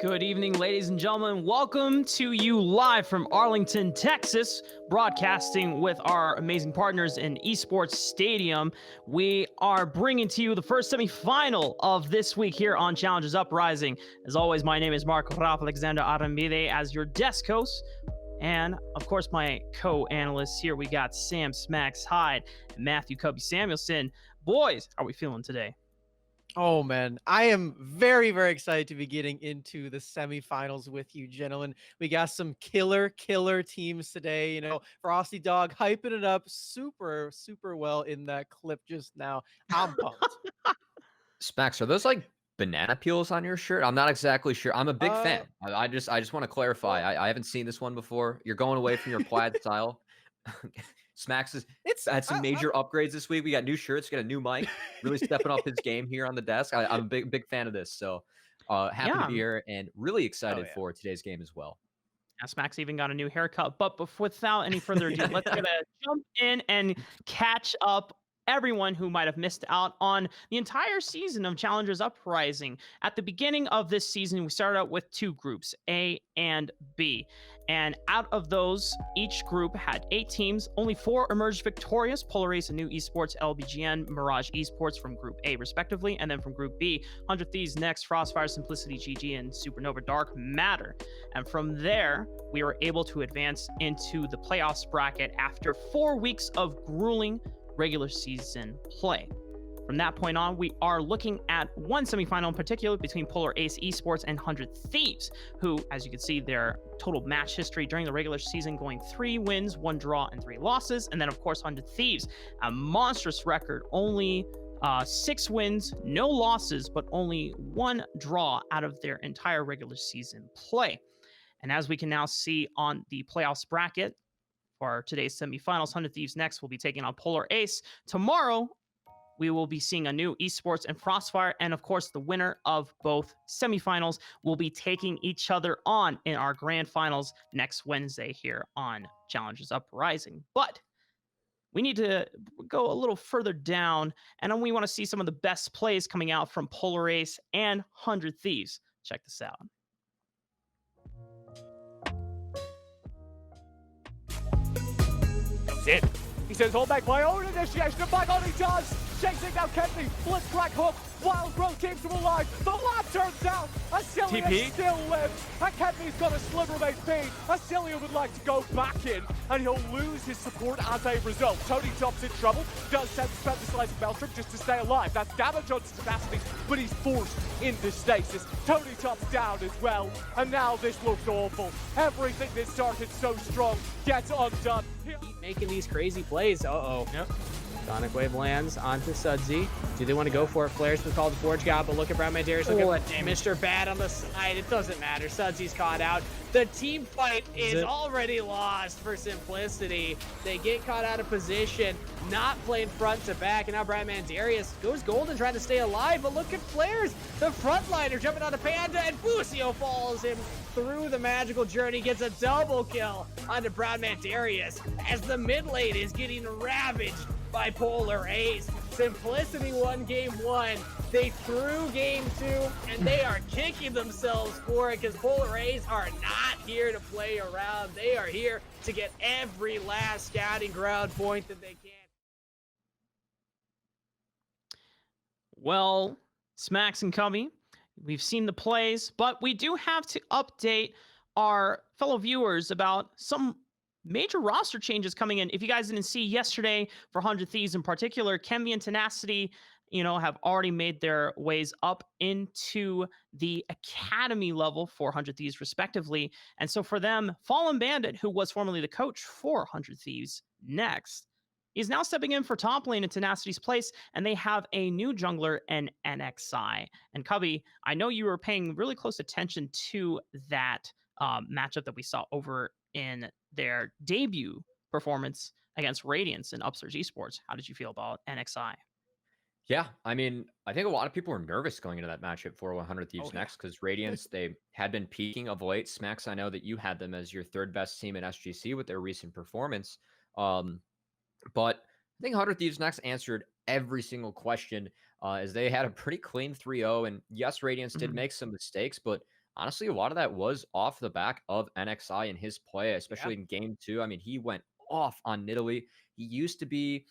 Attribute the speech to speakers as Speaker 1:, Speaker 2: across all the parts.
Speaker 1: Good evening, ladies and gentlemen. Welcome to you live from Arlington, Texas, broadcasting with our amazing partners in Esports Stadium. We are bringing to you the first semifinal of this week here on Challenges Uprising. As always, my name is Mark Rafa Alexander Arambide as your desk host. And of course, my co-analysts here, we got Sam Smacks Hyde and Matthew Cubby Samuelson. Boys, how are we feeling today?
Speaker 2: Oh man, I am very, very excited to be getting into the semifinals with you, gentlemen. We got some killer teams today. Frosty Dog hyping it up super, super well in that clip just now. I'm pumped.
Speaker 3: Smacks, are those like banana peels on your shirt? I'm not exactly sure. I'm a big fan. I just want to clarify. I haven't seen this one before. You're going away from your plaid style. Smacks has had some major upgrades this week. We got new shirts, we got a new mic, really stepping up his game here on the desk. I'm a big fan of this. So happy to be here and really excited for today's game as well.
Speaker 1: Smacks even got a new haircut. But without any further ado, let's jump in and catch up everyone who might have missed out on the entire season of Challengers Uprising. At the beginning of this season, we started out with two groups, A and B. And out of those, each group had 8 teams. Only 4 emerged victorious: Polar Ace and New Esports, LBGN, Mirage Esports from Group A, respectively. And then from Group B, 100 Thieves, Next, Frostfire, Simplicity, GG, and Supernova Dark Matter. And from there, we were able to advance into the playoffs bracket after 4 weeks of grueling regular season play. From that point on, we are looking at one semifinal in particular between Polar Ace Esports and 100 Thieves, who, as you can see, their total match history during the regular season going 3 wins, 1 draw, and 3 losses. And then, of course, 100 Thieves, a monstrous record, only 6 wins, no losses, but only 1 draw out of their entire regular season play. And as we can now see on the playoffs bracket, for today's semifinals, 100 Thieves Next will be taking on Polar Ace. Tomorrow, we will be seeing a new Esports and Frostfire. And of course, the winner of both semifinals will be taking each other on in our grand finals next Wednesday here on Challenges Uprising. But we need to go a little further down, and then we want to see some of the best plays coming out from Polar Ace and 100 Thieves. Check this out.
Speaker 4: In. He says, hold back my own initiation, and by God he does! Chasing down Kenny, Blitzcrank hook, Wild Bro keeps him alive, the lab turns down, Asilia still lives, and Kenny's got a sliver of HP, Asilia would like to go back in, and he'll lose his support as a result. Tony Top's in trouble, does spend the slice of Maelstrom just to stay alive. That's damage on his capacity, but he's forced into stasis. Tony Top's down as well, and now this looks awful. Everything that started so strong gets undone.
Speaker 5: Keep making these crazy plays. Yep. Sonic Wave lands onto Sudsy. Do they want to go for it? Flares was called the Forge God, but look at Brown Man Darius. Look at Mr. Bad on the side. It doesn't matter. Sudsy's caught out. The team fight is already lost for Simplicity. They get caught out of position, not playing front to back, and now Brown Man Darius goes golden trying to stay alive, but look at Flares. The frontliner jumping on the Panda, and Fusio follows him through the magical journey, gets a double kill onto Brown Man Darius as the mid lane is getting ravaged by Polar Ace. Simplicity won game 1. They threw game 2, and they are kicking themselves for it because Polar Ace are not here to play around. They are here to get every last scouting ground point that they can.
Speaker 1: Well, Smacks and Cubby, we've seen the plays, but we do have to update our fellow viewers about some major roster changes coming in. If you guys didn't see yesterday, for 100 Thieves in particular, Kemby and Tenacity, have already made their ways up into the academy level for 100 Thieves respectively. And so for them, Fallen Bandit, who was formerly the coach for 100 Thieves Next, is now stepping in for top lane in Tenacity's place, and they have a new jungler in NXI. And Cubby, I know you were paying really close attention to that matchup that we saw over in their debut performance against Radiance and Upsurge Esports. How did you feel about NXI?
Speaker 3: Yeah, I mean, I think a lot of people were nervous going into that matchup for 100 Thieves Next because Radiance, they had been peaking of late. Smacks, I know that you had them as your 3rd best team in SGC with their recent performance. But I think 100 Thieves Next answered every single question as they had a pretty clean 3-0. And yes, Radiance did make some mistakes, but honestly, a lot of that was off the back of NXI and his play, especially in game 2. I mean, he went off on Nidalee. He used to be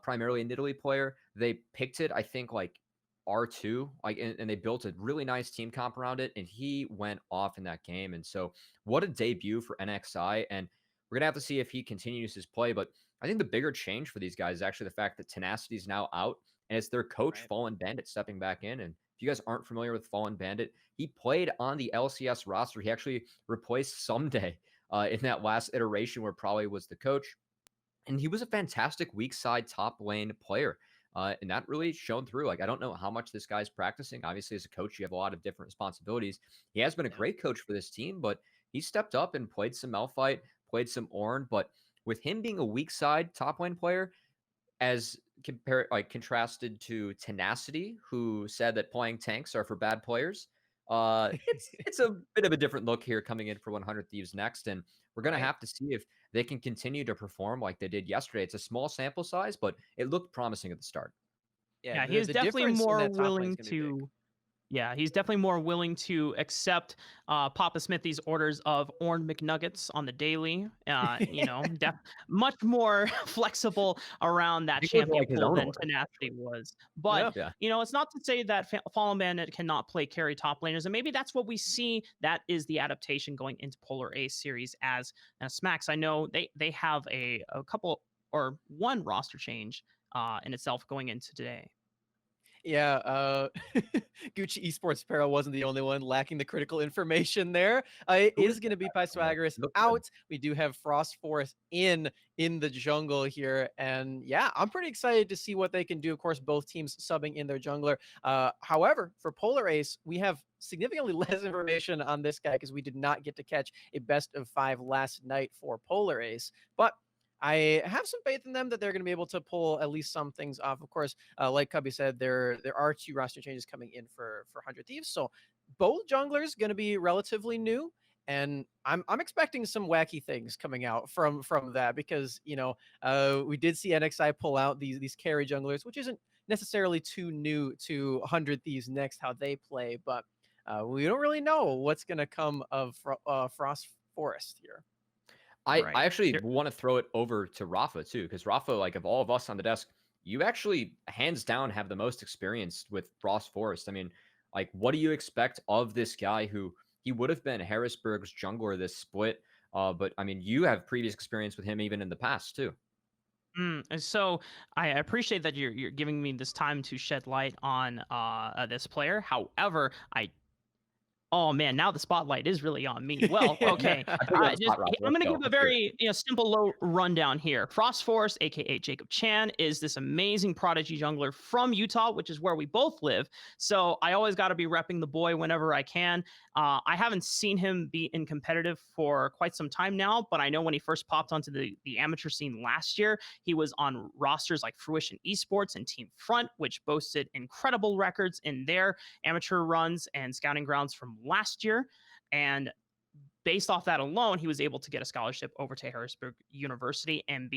Speaker 3: primarily a Nidalee player. They picked it, I think, like R2, like, and they built a really nice team comp around it, and he went off in that game. And so, what a debut for NXI. And we're gonna have to see if he continues his play. But I think the bigger change for these guys is actually the fact that Tenacity is now out, and it's their coach, Fallen Bandit, stepping back in. And if you guys aren't familiar with Fallen Bandit, he played on the LCS roster. He actually replaced Someday in that last iteration where probably was the coach. And he was a fantastic weak side top lane player. And that really shone through. Like, I don't know how much this guy's practicing. Obviously, as a coach, you have a lot of different responsibilities. He has been a great coach for this team, but he stepped up and played some Malphite, played some Ornn. But with him being a weak side top lane player, as contrasted to Tenacity, who said that playing tanks are for bad players, it's a bit of a different look here coming in for 100 Thieves next. And we're going to have to see if they can continue to perform like they did yesterday. It's a small sample size, but it looked promising at the start.
Speaker 1: Yeah, he is definitely more willing to. Yeah, he's definitely more willing to accept Papa Smithy's orders of Ornn McNuggets on the daily. Much more flexible around that champion pool than Tenacity was. But, it's not to say that Fallen Bandit cannot play carry top laners. And maybe that's what we see. That is the adaptation going into Polar Ace series as Smacks. I know they have a couple or one roster change in itself going into today.
Speaker 2: Yeah, Gucci Esports Apparel wasn't the only one lacking the critical information there. It is going to be Pythagoras out. We do have Frost Forest in the jungle here. And yeah, I'm pretty excited to see what they can do. Of course, both teams subbing in their jungler. However, for Polar Ace, we have significantly less information on this guy because we did not get to catch a best of 5 last night for Polar Ace. But I have some faith in them that they're going to be able to pull at least some things off. Of course, like Cubby said, there are 2 roster changes coming in for 100 Thieves. So both junglers going to be relatively new. And I'm expecting some wacky things coming out from that because, we did see NXI pull out these carry junglers, which isn't necessarily too new to 100 Thieves next, how they play. But we don't really know what's going to come of Frost Forest here.
Speaker 3: I actually want to throw it over to Rafa too, because Rafa, like of all of us on the desk, you actually hands down have the most experience with Frost Forest. I mean, like, what do you expect of this guy who he would have been Harrisburg's jungler this split? But I mean, you have previous experience with him even in the past too.
Speaker 1: And so I appreciate that you're giving me this time to shed light on this player. However, oh man, now the spotlight is really on me. Well, okay. I'm going to give a very simple low rundown here. Frost Forest, aka Jacob Chan, is this amazing prodigy jungler from Utah, which is where we both live. So I always got to be repping the boy whenever I can. I haven't seen him be in competitive for quite some time now, but I know when he first popped onto the amateur scene last year, he was on rosters like Fruition Esports and Team Front, which boasted incredible records in their amateur runs and scouting grounds from last year. And based off that alone, he was able to get a scholarship over to Harrisburg University and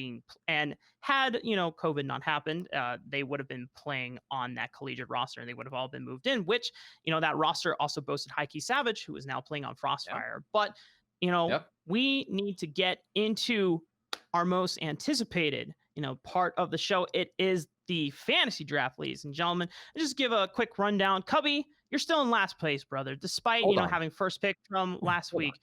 Speaker 1: had, COVID not happened, they would have been playing on that collegiate roster and they would have all been moved in, which, that roster also boasted Heike Savage, who is now playing on Frostfire. But, we need to get into our most anticipated, part of the show. It is the fantasy draft, ladies and gentlemen. I'll just give a quick rundown. Cubby, you're still in last place, brother, despite, having first pick from last week.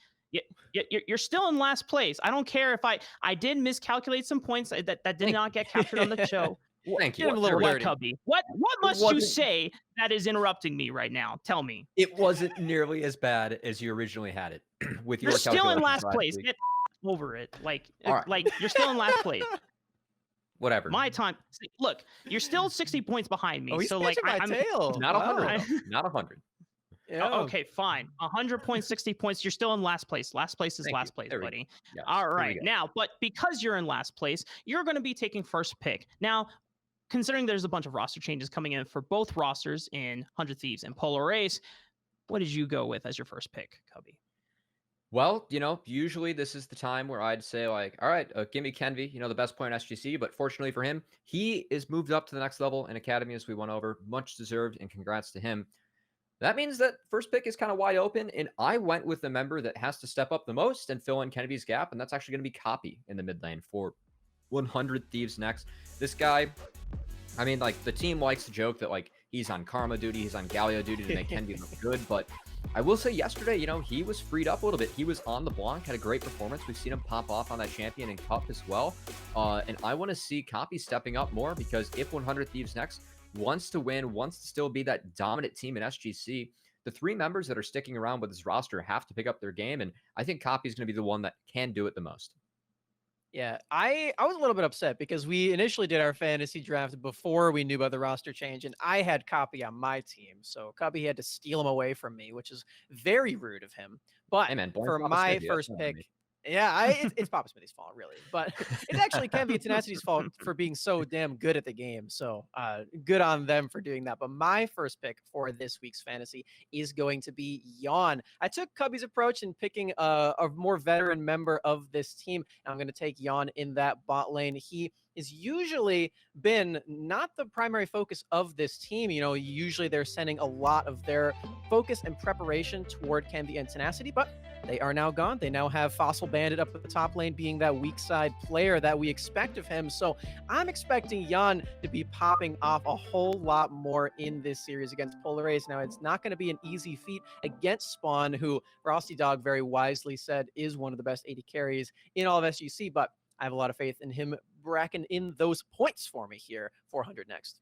Speaker 1: You're still in last place. I don't care if I did miscalculate some points that did not get captured on the show.
Speaker 3: Thank you.
Speaker 1: What, Cubby? What must you say that is interrupting me right now? Tell me.
Speaker 3: It wasn't nearly as bad as you originally had it. With your
Speaker 1: You're still in last place. Get over it. Like you're still in last place.
Speaker 3: Whatever.
Speaker 1: My time. Look, you're still 60 points behind me.
Speaker 2: So like I'm
Speaker 3: not 100. Not 100.
Speaker 2: Yeah.
Speaker 1: Okay, fine. 100 points, 60 points. You're still in last place. Last place is last place, buddy.
Speaker 3: Yes,
Speaker 1: all right. Now, but because you're in last place, you're going to be taking first pick. Now, considering there's a bunch of roster changes coming in for both rosters in 100 Thieves and Polar Ace, what did you go with as your first pick, Cubby?
Speaker 3: Well, usually this is the time where I'd say, like, all right, give me Kenvi, the best player in SGC. But fortunately for him, he is moved up to the next level in Academy, as we went over. Much deserved, and congrats to him. That means that first pick is kind of wide open, and I went with the member that has to step up the most and fill in Kennedy's gap, and that's actually going to be Copy in the mid lane for 100 Thieves next. This guy, I mean, like, the team likes to joke that, like, he's on Karma duty, he's on Galio duty to make Kennedy look good, but I will say yesterday, you know, he was freed up a little bit. He was on the block, had a great performance. We've seen him pop off on that champion and cup as well. And I want to see Copy stepping up more, because if 100 Thieves next wants to win, wants to still be that dominant team in SGC, the three members that are sticking around with his roster have to pick up their game. And I think Copy is going to be the one that can do it the most.
Speaker 2: Yeah, I was a little bit upset because we initially did our fantasy draft before we knew about the roster change, and I had Copy on my team. So Copy had to steal him away from me, which is very rude of him. But
Speaker 3: Hey, man,
Speaker 2: for my first pick, yeah, it's Papa Smithy's fault, really. But it actually can be Tenacity's fault for being so damn good at the game. So good on them for doing that. But my first pick for this week's fantasy is going to be Yawn. I took Cubby's approach in picking a more veteran member of this team. And I'm going to take Yawn in that bot lane. He is usually been not the primary focus of this team. You know, usually they're sending a lot of their focus and preparation toward Candy and Tenacity, but they are now gone. They now have Fossil Bandit up at the top lane being that weak side player that we expect of him. So I'm expecting Yan to be popping off a whole lot more in this series against Polar Ace. Now, it's not going to be an easy feat against Spawn, who Frosty Dog very wisely said is one of the best AD carries in all of SGC, but I have a lot of faith in him bracking in those points for me here. 400 next.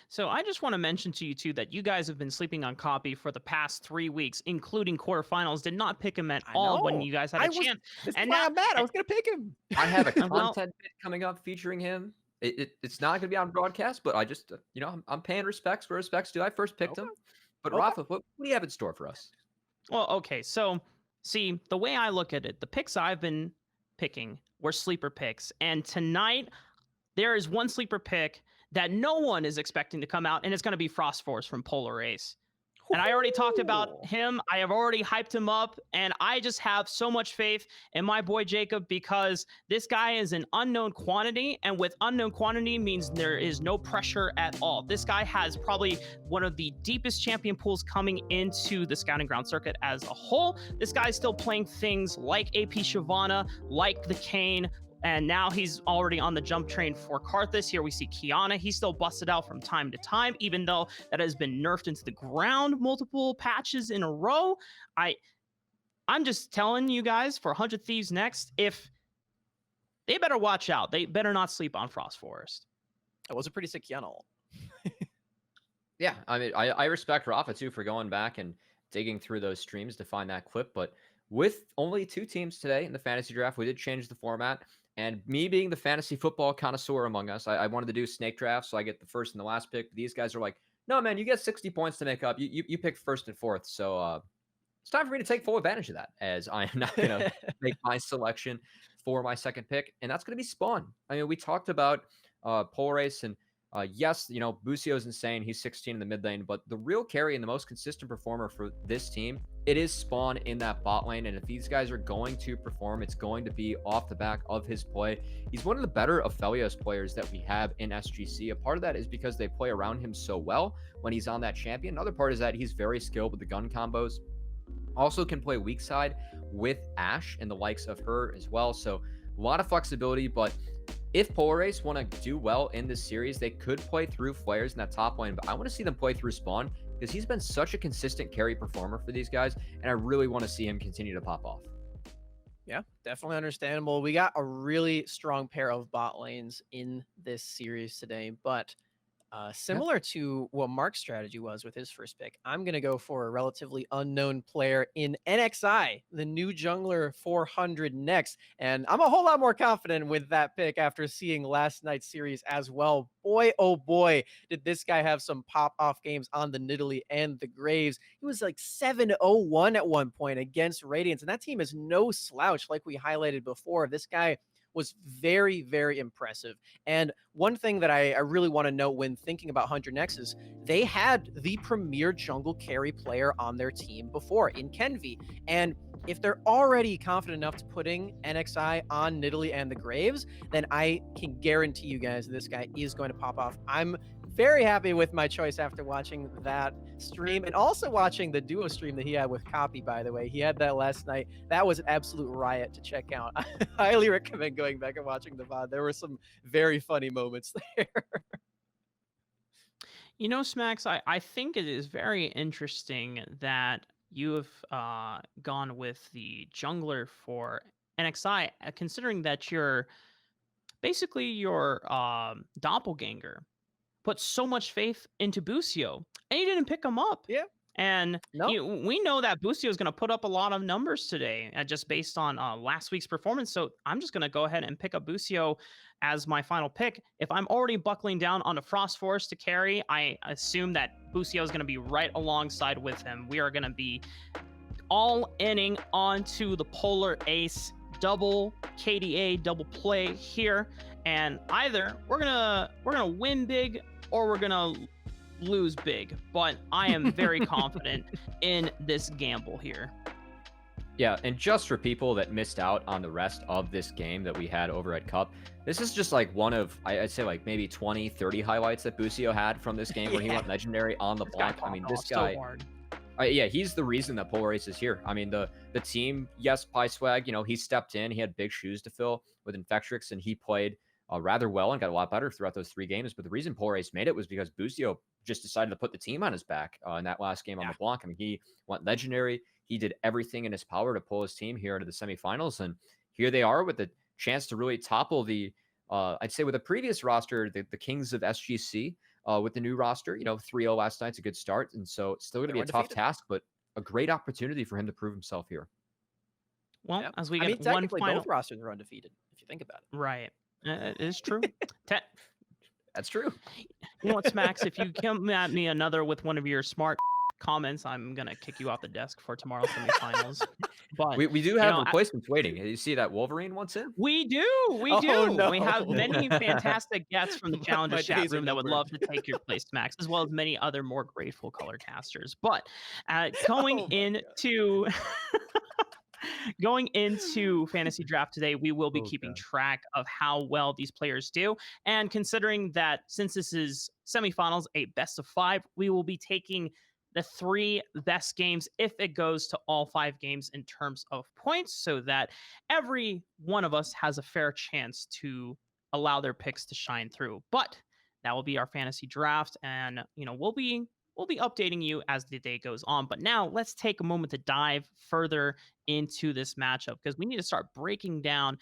Speaker 1: So I just want to mention to you, too, that you guys have been sleeping on Copy for the past 3 weeks, including quarterfinals. Did not pick him at all when you guys had a chance.
Speaker 2: And now I'm mad. I was going to pick him.
Speaker 3: I have a content bit coming up featuring him. It's not going to be on broadcast, but I just, you know, I'm paying respects where respects due. I first picked him. But Rafa, what do you have in store for us?
Speaker 1: Well, okay. So, see, the way I look at it, the picks I've been picking were sleeper picks. And tonight, there is one sleeper pick that no one is expecting to come out, and it's going to be Frost Force from Polar Ace. And I already talked about him. I have already hyped him up, and I just have so much faith in my boy Jacob, because this guy is an unknown quantity, and with unknown quantity means there is no pressure at all. This guy has probably one of the deepest champion pools coming into the scouting ground circuit as a whole. This guy's still playing things like AP Shyvana, like the Kane, and now he's already on the jump train for Karthus. Here we see Kiana. He's still busted out from time to time, even though that has been nerfed into the ground multiple patches in a row. I'm just telling you guys, for 100 Thieves next, if they better watch out. They better not sleep on Frost Forest.
Speaker 2: That was a pretty sick Kiana ult.
Speaker 3: Yeah, I mean, I respect Rafa, too, for going back and digging through those streams to find that clip. But with only 2 teams today in the fantasy draft, we did change the format. And me being the fantasy football connoisseur among us, I wanted to do snake draft, so I get the first and the last pick. These guys are like, no, man, you get 60 points to make up. You pick first and fourth. So it's time for me to take full advantage of that, as I am not going to make my selection for my second pick. And that's going to be Spawn. I mean, we talked about Polar Ace, and yes, you know, Bucio's insane. He's 16 in the mid lane, but the real carry and the most consistent performer for this team, it is Spawn in that bot lane. And if these guys are going to perform, it's going to be off the back of his play. He's one of the better Aphelios players that we have in SGC. A part of that is because they play around him so well when he's on that champion. Another part is that he's very skilled with the gun combos. Also can play weak side with Ashe and the likes of her as well. So a lot of flexibility, but if Polar Ace want to do well in this series, they could play through Flares in that top lane, but I want to see them play through Spawn, because he's been such a consistent carry performer for these guys, and I really want to see him continue to pop off.
Speaker 2: Yeah, definitely understandable. We got a really strong pair of bot lanes in this series today, but similar to what Mark's strategy was with his first pick, I'm going to go for a relatively unknown player in NXI, the new jungler 400 next. And I'm a whole lot more confident with that pick after seeing last night's series as well. Boy, oh boy, did this guy have some pop-off games on the Nidalee and the Graves. He was like 7-0-1 at one point against Radiance, and that team is no slouch like we highlighted before. This guy was very, very impressive. And one thing that I really want to note when thinking about 100 Next is they had the premier jungle carry player on their team before in Kenvi. And if they're already confident enough to putting NXI on Nidalee and the Graves, then I can guarantee you guys this guy is going to pop off. I'm very happy with my choice after watching that stream and also watching the duo stream that he had with Copy, by the way. He had that last night. That was an absolute riot to check out. I highly recommend going back and watching the VOD. There were some very funny moments there.
Speaker 1: You know, Smacks, I think it is very interesting that you have gone with the jungler for NXI, considering that you're basically your doppelganger put so much faith into Busio, and you didn't pick him up.
Speaker 2: Yeah.
Speaker 1: And
Speaker 2: No.
Speaker 1: we know that Busio is going to put up a lot of numbers today, just based on last week's performance. So I'm just going to go ahead and pick up Busio as my final pick. If I'm already buckling down on a Frost Force to carry, I assume that Busio is going to be right alongside with him. We are going to be all inning onto the Polar Ace double KDA double play here, and either we're gonna win big or we're gonna lose big, but I am very confident in this gamble here.
Speaker 3: Yeah, and just for people that missed out on the rest of this game that we had over at Cup, this is just like one of, I'd say like maybe 20, 30 highlights that Busio had from this game where he went legendary on the block. I mean, this guy, yeah, he's the reason that Polar Ace is here. I mean, the team, yes, Pie Swag, you know, he stepped in. He had big shoes to fill with Infectrix, and he played rather well and got a lot better throughout those 3 games. But the reason Polar Ace made it was because Busio just decided to put the team on his back in that last game on the block. I mean, he went legendary. He did everything in his power to pull his team here into the semifinals. And here they are with the chance to really topple the, I'd say with the previous roster, the Kings of SGC. With the new roster, you know, 3-0 last night's a good start. And so it's still going to be a tough task, but a great opportunity for him to prove himself here.
Speaker 1: Well, as we
Speaker 2: I
Speaker 1: get
Speaker 2: mean,
Speaker 1: one final...
Speaker 2: both rosters are undefeated, if you think about it.
Speaker 1: Right. It is true.
Speaker 3: That's true.
Speaker 1: You know what, Smacks? If you come at me another with one of your smart comments, I'm going to kick you off the desk for tomorrow's semifinals. But
Speaker 3: we do have replacements waiting. You see that Wolverine wants in?
Speaker 1: We do. We have many fantastic guests from the Challengers chat room that would love to take your place, Max, as well as many other more grateful color casters. But going into going into fantasy draft today, we will be keeping track of how well these players do. And considering that since this is semifinals, a best of 5, we will be taking the 3 best games if it goes to all 5 games in terms of points, so that every one of us has a fair chance to allow their picks to shine through. But that will be our fantasy draft, and you know, we'll be updating you as the day goes on. But now let's take a moment to dive further into this matchup, because we need to start breaking down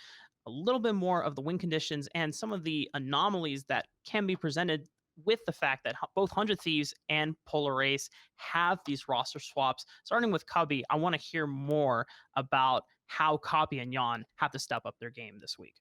Speaker 1: a little bit more of the win conditions and some of the anomalies that can be presented with the fact that both 100 Thieves and Polar Ace have these roster swaps. Starting with Cubby, I want to hear more about how Copy and Jan have to step up their game this week.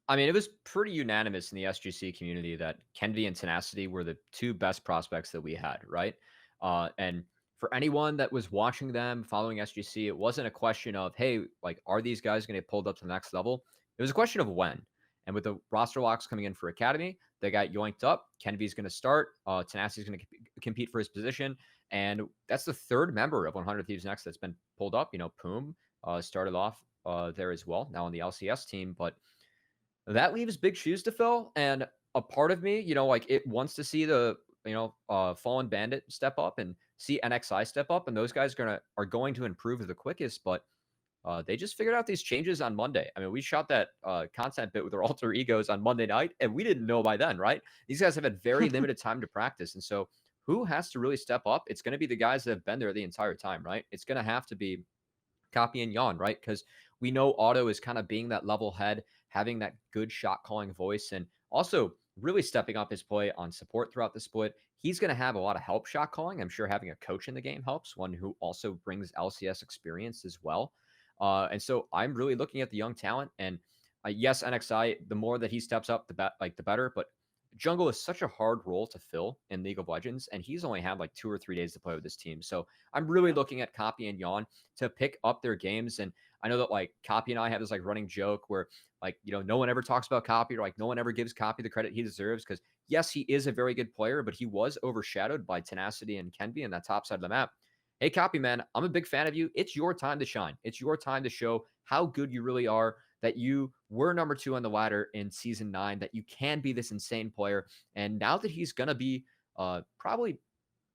Speaker 3: I mean, it was pretty unanimous in the SGC community that Kenvi and Tenacity were the 2 best prospects that we had, right? And for anyone that was watching them, following SGC, it wasn't a question of, hey, like, are these guys going to get pulled up to the next level? It was a question of when. And with the roster locks coming in for Academy, they got yoinked up. Kenvi's going to start. Tenacity's going to compete for his position. And that's the 3rd member of 100 Thieves Next that's been pulled up. You know, Poom started off there as well, now on the LCS team. But that leaves big shoes to fill. And a part of me, you know, like it wants to see the, you know, Fallen Bandit step up and see NXI step up. And those guys are going to improve the quickest. But they just figured out these changes on Monday. I mean, we shot that content bit with their alter egos on Monday night, and we didn't know by then, right? These guys have had very limited time to practice. And so who has to really step up? It's going to be the guys that have been there the entire time, right? It's going to have to be Copy and Jan, right? Because we know Otto is kind of being that level head, having that good shot calling voice, and also really stepping up his play on support throughout the split. He's going to have a lot of help shot calling. I'm sure having a coach in the game helps, one who also brings LCS experience as well. And so I'm really looking at the young talent, and yes, NXI, the more that he steps up, the better. But jungle is such a hard role to fill in League of Legends, and he's only had like 2 or 3 days to play with this team. So I'm really looking at Copy and Jan to pick up their games. And I know that like Copy and I have this like running joke where like, you know, no one ever talks about Copy, or like no one ever gives Copy the credit he deserves, because yes, he is a very good player, but he was overshadowed by Tenacity and Kenvi in that top side of the map. Hey, Copy, man, I'm a big fan of you. It's your time to shine. It's your time to show how good you really are. that you were number 2 on the ladder in season 9, that you can be this insane player. And now that he's going to be probably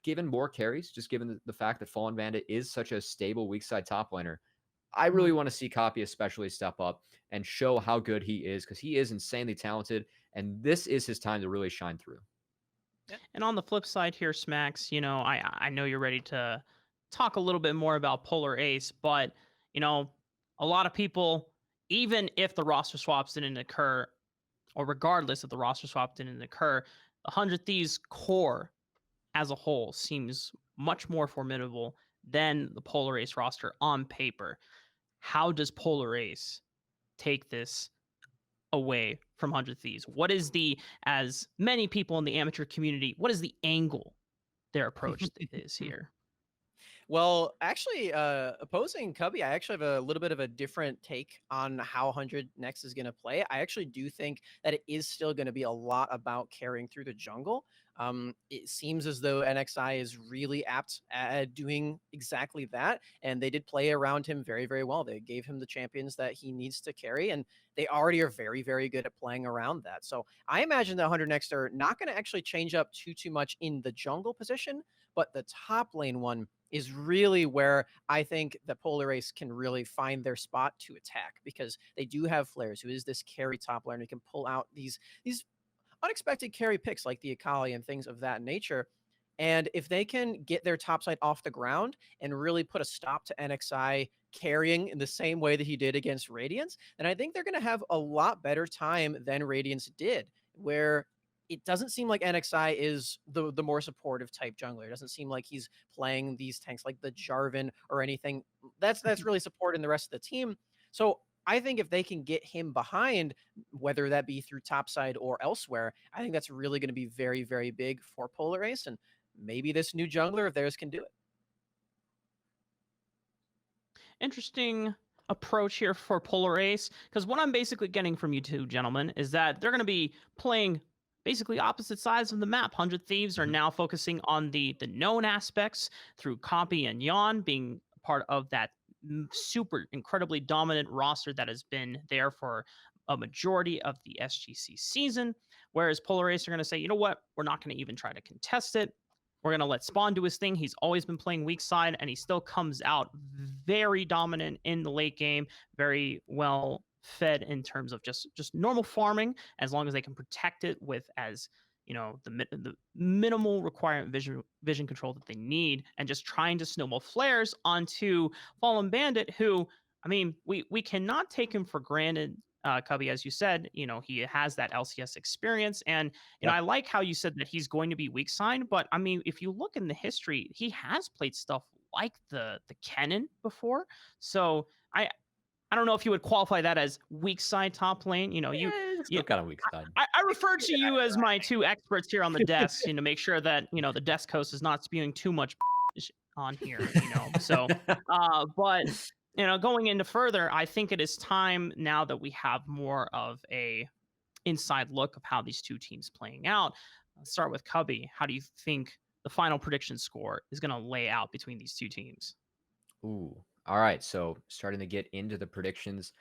Speaker 3: given more carries, just given the fact that Fallen Bandit is such a stable weak side top laner, I really want to see Copy especially step up and show how good he is, because he is insanely talented, and this is his time to really shine through.
Speaker 1: And on the flip side here, Smacks, I know you're ready to talk a little bit more about Polar Ace, but a lot of people, even if the roster swaps didn't occur, or regardless if the roster swap didn't occur, the 100 Thieves core as a whole seems much more formidable than the Polar Ace roster on paper. How does Polar Ace take this away from 100 Thieves? What is as many people in the amateur community, what is the angle their approach is here?
Speaker 2: Well, actually, opposing Cubby, I actually have a little bit of a different take on how 100 next is going to play. I actually do think that it is still going to be a lot about carrying through the jungle. It seems as though NXI is really apt at doing exactly that, and they did play around him very, very well. They gave him the champions that he needs to carry, and they already are very, very good at playing around that. So I imagine that 100 next are not going to actually change up too much in the jungle position, but the top lane one is really where I think that Polar Ace can really find their spot to attack, because they do have Flares, who is this carry top laner, who can pull out these unexpected carry picks like the Akali and things of that nature. And if they can get their top side off the ground and really put a stop to NXI carrying in the same way that he did against Radiance, then I think they're going to have a lot better time than Radiance did, where it doesn't seem like NXI is the more supportive type jungler. It doesn't seem like he's playing these tanks like the Jarvan or anything that's really supporting the rest of the team. So I think if they can get him behind, whether that be through topside or elsewhere, I think that's really going to be very, very big for Polar Ace, and maybe this new jungler of theirs can do it.
Speaker 1: Interesting approach here for Polar Ace, because what I'm basically getting from you two gentlemen is that they're going to be playing basically opposite sides of the map. 100 Thieves are now focusing on the known aspects through Copy and Yawn being part of that super incredibly dominant roster that has been there for a majority of the SGC season, whereas Polar Ace are going to say, you know what, we're not going to even try to contest it. We're going to let Spawn do his thing. He's always been playing weak side, and he still comes out very dominant in the late game, very well fed in terms of just normal farming, as long as they can protect it with the minimal requirement vision control that they need, and just trying to snowball flares onto Fallen Bandit, who, I mean, we cannot take him for granted. Cubby, as you said, he has that LCS experience, and I like how you said that he's going to be weak side, but I mean, if you look in the history, he has played stuff like the Kennen before, so I don't know if you would qualify that as weak side top lane.
Speaker 3: Still kind of weak side.
Speaker 1: I refer to you as my two experts here on the desk, make sure that the desk host is not spewing too much on here. So, but going into further, I think it is time now that we have more of a inside look of how these two teams playing out. Let's start with Cubby. How do you think the final prediction score is going to lay out between these two teams?
Speaker 3: Ooh. All right, so starting to get into the predictions.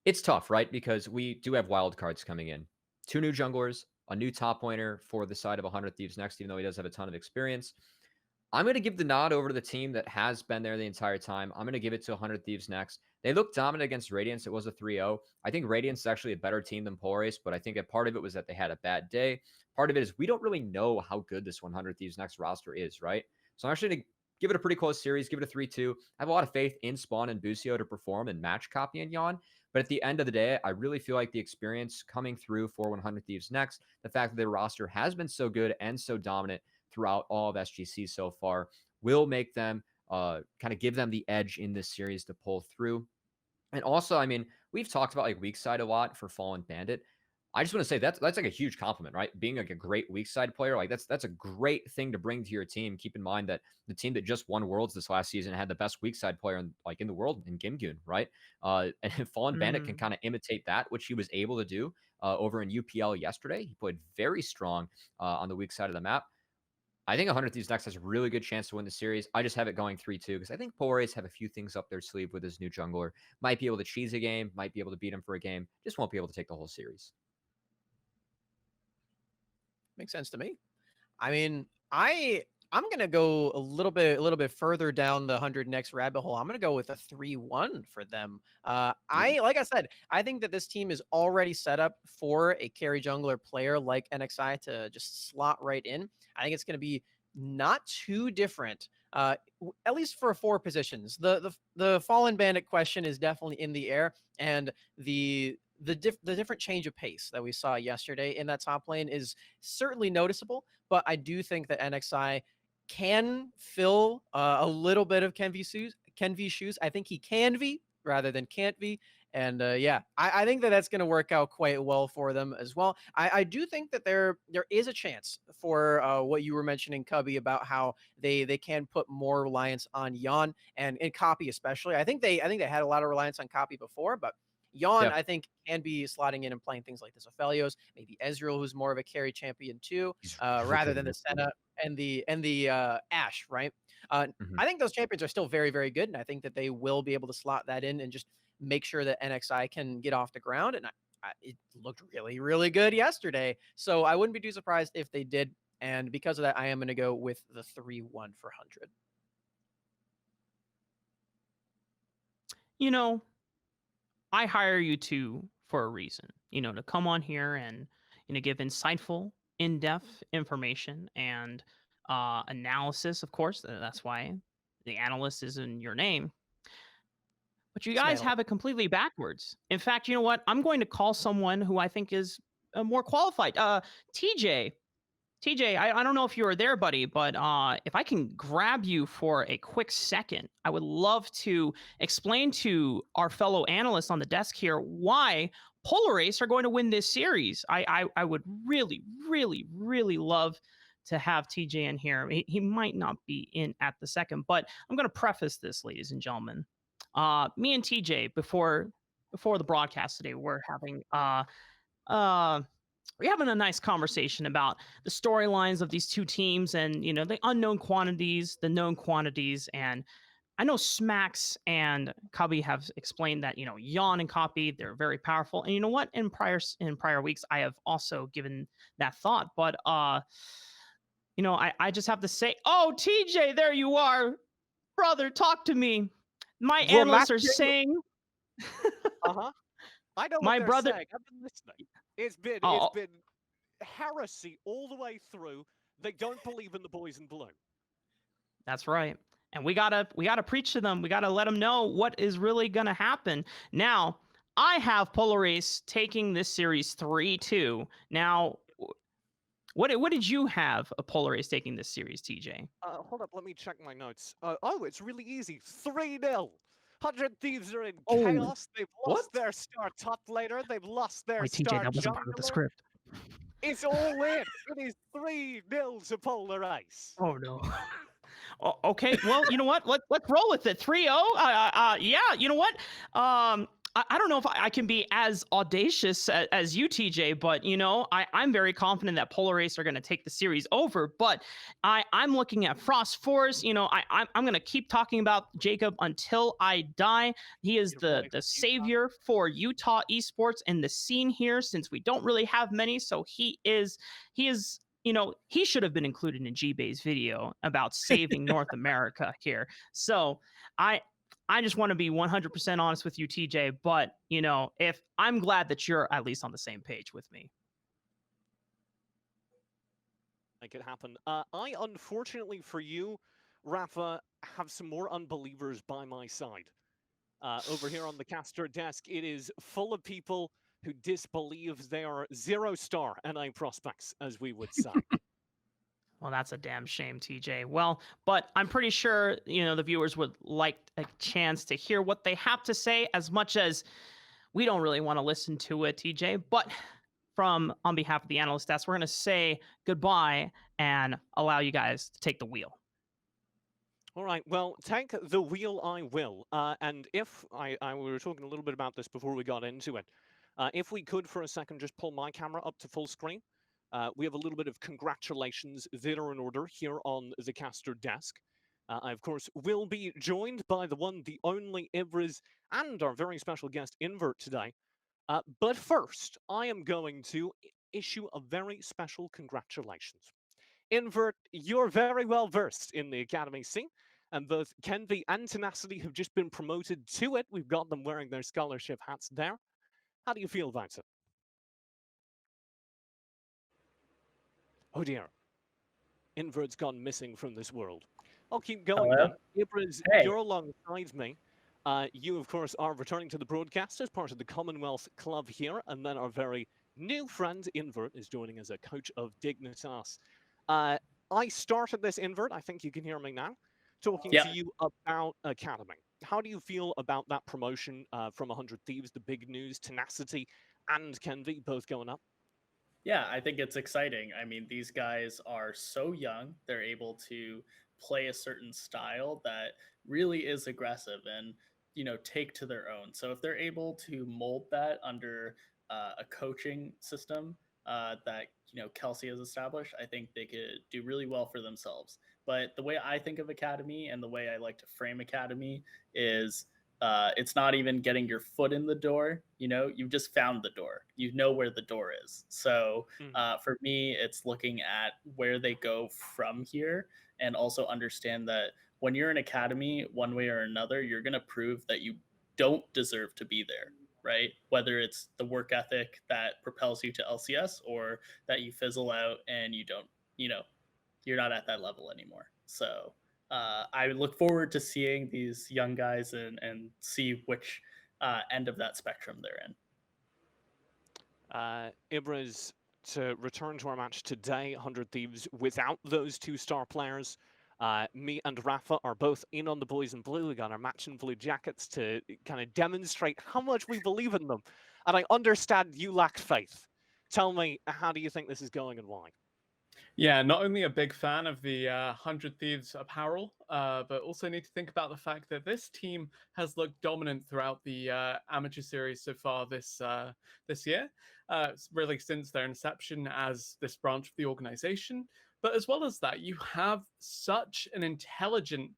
Speaker 3: It's tough, right? Because we do have wild cards coming in. 2 new junglers, a new top laner for the side of 100 Thieves next, even though he does have a ton of experience. I'm going to give the nod over to the team that has been there the entire time. I'm going to give it to 100 Thieves next. They looked dominant against Radiance. It was a 3-0. I think Radiance is actually a better team than Polar Ace, but I think a part of it was that they had a bad day. Part of it is we don't really know how good this 100 Thieves next roster is, right? So I'm actually going to give it a pretty close series, give it a 3-2. I have a lot of faith in Spawn and Busio to perform and match Copy and Yawn. But at the end of the day, I really feel like the experience coming through for 100 Thieves next, the fact that their roster has been so good and so dominant throughout all of SGC so far, will make them kind of give them the edge in this series to pull through. And also, I mean, we've talked about like weak side a lot for Fallen Bandit. I just want to say that's like a huge compliment, right? Being like a great weak side player, like that's a great thing to bring to your team. Keep in mind that the team that just won Worlds this last season had the best weak side player in the world in Gimgoon, right? And Fallen Bandit can kind of imitate that, which he was able to do over in UPL yesterday. He played very strong on the weak side of the map. I think 100 Thieves next has a really good chance to win the series. I just have it going 3-2 because I think Polaris have a few things up their sleeve with his new jungler. Might be able to cheese a game, might be able to beat him for a game, just won't be able to take the whole series.
Speaker 2: Makes sense to me. I mean, I'm gonna go a little bit further down the 100 next rabbit hole. I'm gonna go with a 3-1 for them. Like I said, I think that this team is already set up for a carry jungler player like NXI to just slot right in. I think it's gonna be not too different, at least for 4 positions. The Fallen Bandit question is definitely in the air, and the different change of pace that we saw yesterday in that top lane is certainly noticeable. But I do think that NXI can fill a little bit of Ken V's shoes. I think he can be rather than can't be. And yeah, I think that that's going to work out quite well for them as well. I do think that there is a chance for what you were mentioning, Cubby, about how they can put more reliance on Yon and Copy especially. I think they had a lot of reliance on Copy before, but Yon,
Speaker 3: Yep.
Speaker 2: I think, can be slotting in and playing things like this Aphelios, maybe Ezreal, who's more of a carry champion too, rather than the Senna and the Ashe, right? I think those champions are still very, very good, and I think that they will be able to slot that in and just make sure that NXI can get off the ground. And it looked really, really good yesterday, so I wouldn't be too surprised if they did. And because of that, I am going to go with the 3-1 for 100.
Speaker 1: You know, I hire you two for a reason, to come on here and, give insightful, in-depth information and analysis, of course. That's why the analyst is in your name. But you guys have it completely backwards. In fact, you know what? I'm going to call someone who I think is more qualified. TJ. TJ, I don't know if you were there, buddy, but if I can grab you for a quick second, I would love to explain to our fellow analysts on the desk here why Polaris are going to win this series. I would really, really, really love to have TJ in here. He might not be in at the second, but I'm going to preface this, ladies and gentlemen. Me and TJ, before the broadcast today, we're having a nice conversation about the storylines of these two teams and, the unknown quantities, the known quantities. And I know Smacks and Cubby have explained that, Yawn and Copy, they're very powerful. And you know what? In prior weeks, I have also given that thought. But, I just have to say, oh, TJ, there you are. Brother, talk to me. My analysts are saying...
Speaker 4: Uh-huh. I know what they're saying. I've been listening. It's been heresy all the way through. They don't believe in the boys in blue.
Speaker 1: That's right. And we gotta preach to them. We gotta let them know what is really gonna happen. Now, I have Polaris taking this series 3-2. Now, what did you have a Polaris taking this series, TJ?
Speaker 4: Hold up, let me check my notes. It's really easy. 3-0. 100 Thieves are in
Speaker 1: Oh,
Speaker 4: chaos. They've lost their star top laner. They've lost their
Speaker 1: Wait,
Speaker 4: star
Speaker 1: TJ, that wasn't part of the
Speaker 4: jungler.
Speaker 1: script.
Speaker 4: It's all in. It is 3-0 to Polaris.
Speaker 1: Oh no. Okay, well, you know what? Let's roll with it. 3-0. Yeah, you know what? I don't know if I can be as audacious as you, TJ, but I'm very confident that Polaris are going to take the series over. But I'm looking at Frost Force. I'm going to keep talking about Jacob until I die. He is the savior for Utah esports and the scene here, since we don't really have many. So he is. He should have been included in G-Bay's video about saving North America here. So I just want to be 100% honest with you, TJ, but, if I'm glad that you're at least on the same page with me.
Speaker 4: Make it happen. I, unfortunately for you, Rafa, have some more unbelievers by my side. Over here on the caster desk, it is full of people who disbelieve they are 0-star NA prospects, as we would say.
Speaker 1: Well, that's a damn shame, TJ. Well, but I'm pretty sure, the viewers would like a chance to hear what they have to say, as much as we don't really want to listen to it, TJ. But on behalf of the analyst desk, we're going to say goodbye and allow you guys to take the wheel.
Speaker 4: All right, well, take the wheel I will. And if we were talking a little bit about this before we got into it. If we could, for a second, just pull my camera up to full screen. we have a little bit of congratulations that are in order here on the caster desk. I, of course, will be joined by the one, the only Ivriz, and our very special guest, Invert, today. But first, I am going to issue a very special congratulations. Invert, you're very well versed in the Academy scene, and both Kenvi and Tenacity have just been promoted to it. We've got them wearing their scholarship hats there. How do you feel about it? Oh dear. Invert's gone missing from this world. I'll keep going
Speaker 6: Hello?
Speaker 4: then. Ibraz,
Speaker 6: Hey.
Speaker 4: you're alongside me. You, of course, are returning to the broadcast as part of the Commonwealth Club here, and then our very new friend, Invert, is joining as a coach of Dignitas. I started this, Invert, I think you can hear me now, talking
Speaker 6: Yeah.
Speaker 4: to you about Academy. How do you feel about that promotion from 100 Thieves, the big news, Tenacity and Kenvi both going up?
Speaker 6: Yeah, I think it's exciting. I mean, these guys are so young. They're able to play a certain style that really is aggressive and, take to their own. So if they're able to mold that under a coaching system that, Kelsey has established, I think they could do really well for themselves. But the way I think of Academy and the way I like to frame Academy is it's not even getting your foot in the door. You've just found the door. You know where the door is. So for me, it's looking at where they go from here, and also understand that when you're an academy, one way or another, you're going to prove that you don't deserve to be there, right? Whether it's the work ethic that propels you to LCS, or that you fizzle out and you don't, you're not at that level anymore. So I look forward to seeing these young guys and see which end of that spectrum they're in.
Speaker 4: Ibraz, to return to our match today, 100 Thieves, without those two star players, me and Rafa are both in on the boys in blue. We got our match in blue jackets to kind of demonstrate how much we believe in them. And I understand you lack faith. Tell me, how do you think this is going and why?
Speaker 7: Yeah, not only a big fan of the 100 Thieves apparel, but also need to think about the fact that this team has looked dominant throughout the amateur series so far this year, really since their inception as this branch of the organization. But as well as that, you have such an intelligent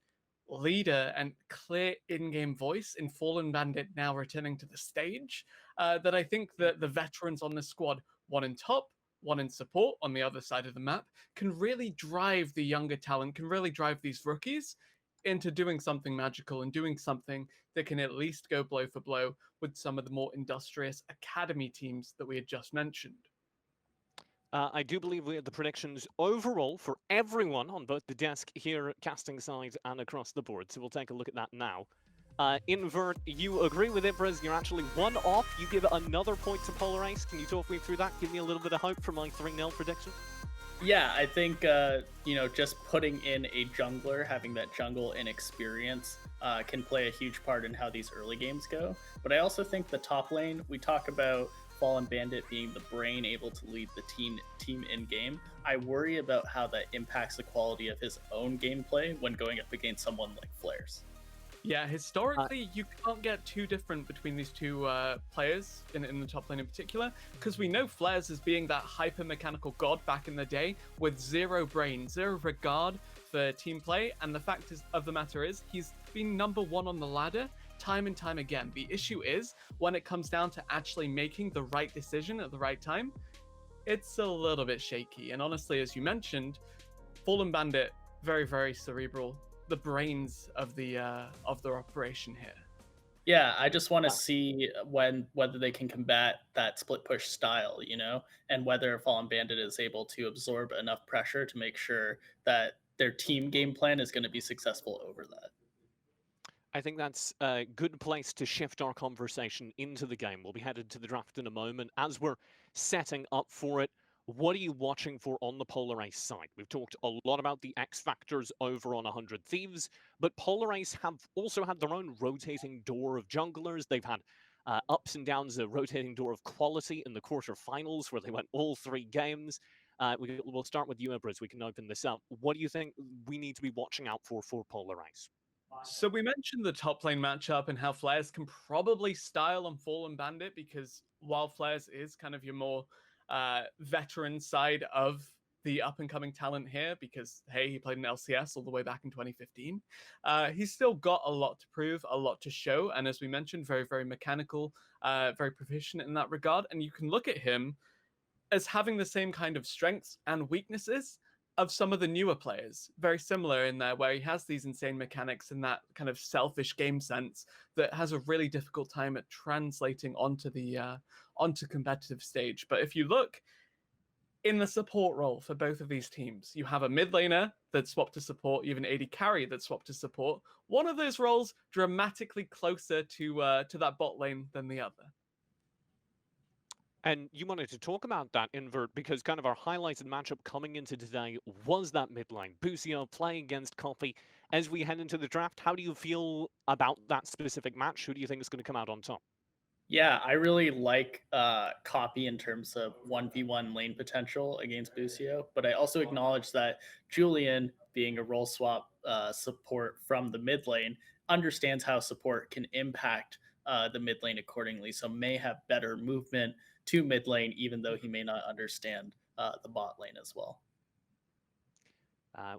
Speaker 7: leader and clear in-game voice in Fallen Bandit now returning to the stage, that I think that the veterans on the squad, one in top, one in support on the other side of the map, can really drive the younger talent, can really drive these rookies into doing something magical and doing something that can at least go blow for blow with some of the more industrious academy teams that we had just mentioned.
Speaker 4: I do believe we have the predictions overall for everyone on both the desk here, casting side, and across the board. So we'll take a look at that now. Invert, you agree with Ibraz. You're actually one off. You give another point to Polar Ace. Can you talk me through that? Give me a little bit of hope for my 3-0 prediction.
Speaker 6: Yeah, I think, just putting in a jungler, having that jungle inexperience can play a huge part in how these early games go. But I also think the top lane, we talk about Fallen Bandit being the brain able to lead the team in game. I worry about how that impacts the quality of his own gameplay when going up against someone like Flares.
Speaker 7: Yeah, historically, you can't get too different between these two players in the top lane in particular, because we know Flares as being that hyper-mechanical god back in the day with zero brain, zero regard for team play, and the fact of the matter is, he's been number one on the ladder time and time again. The issue is, when it comes down to actually making the right decision at the right time, it's a little bit shaky. And honestly, as you mentioned, Fallen Bandit, very, very cerebral, the brains of their operation here.
Speaker 6: Yeah, I just want to see whether they can combat that split push style, and whether Fallen Bandit is able to absorb enough pressure to make sure that their team game plan is going to be successful over that.
Speaker 4: I think that's a good place to shift our conversation into the game. We'll be headed to the draft in a moment. As we're setting up for it, what are you watching for on the Polar Ace side? We've talked a lot about the X factors over on 100 Thieves, but Polar Ace have also had their own rotating door of junglers. They've had ups and downs, a rotating door of quality in the quarterfinals where they went all 3 games. We'll start with you, Ibraz. We can open this up. What do you think we need to be watching out for Polar Ace?
Speaker 7: So we mentioned the top lane matchup and how Flares can probably style on Fallen Bandit, because while Flares is kind of your more veteran side of the up-and-coming talent here because, hey, he played in LCS all the way back in 2015. He's still got a lot to prove, a lot to show, and as we mentioned, very, very mechanical, very proficient in that regard. And you can look at him as having the same kind of strengths and weaknesses of some of the newer players. Very similar in there, where he has these insane mechanics and that kind of selfish game sense that has a really difficult time at translating onto the onto competitive stage. But if you look in the support role for both of these teams, you have a mid laner that's swapped to support, you have an AD carry that's swapped to support. One of those roles dramatically closer to that bot lane than the other.
Speaker 8: And you wanted to talk about that, Invert, because kind of our highlighted matchup coming into today was that mid lane. Busio playing against Coffee. As we head into the draft, how do you feel about that specific match? Who do you think is going to come out on top?
Speaker 6: Yeah, I really like Copy in terms of 1v1 lane potential against Busio, but I also acknowledge that Julian, being a role swap support from the mid lane, understands how support can impact the mid lane accordingly, so may have better movement to mid lane, even though he may not understand the bot lane as well.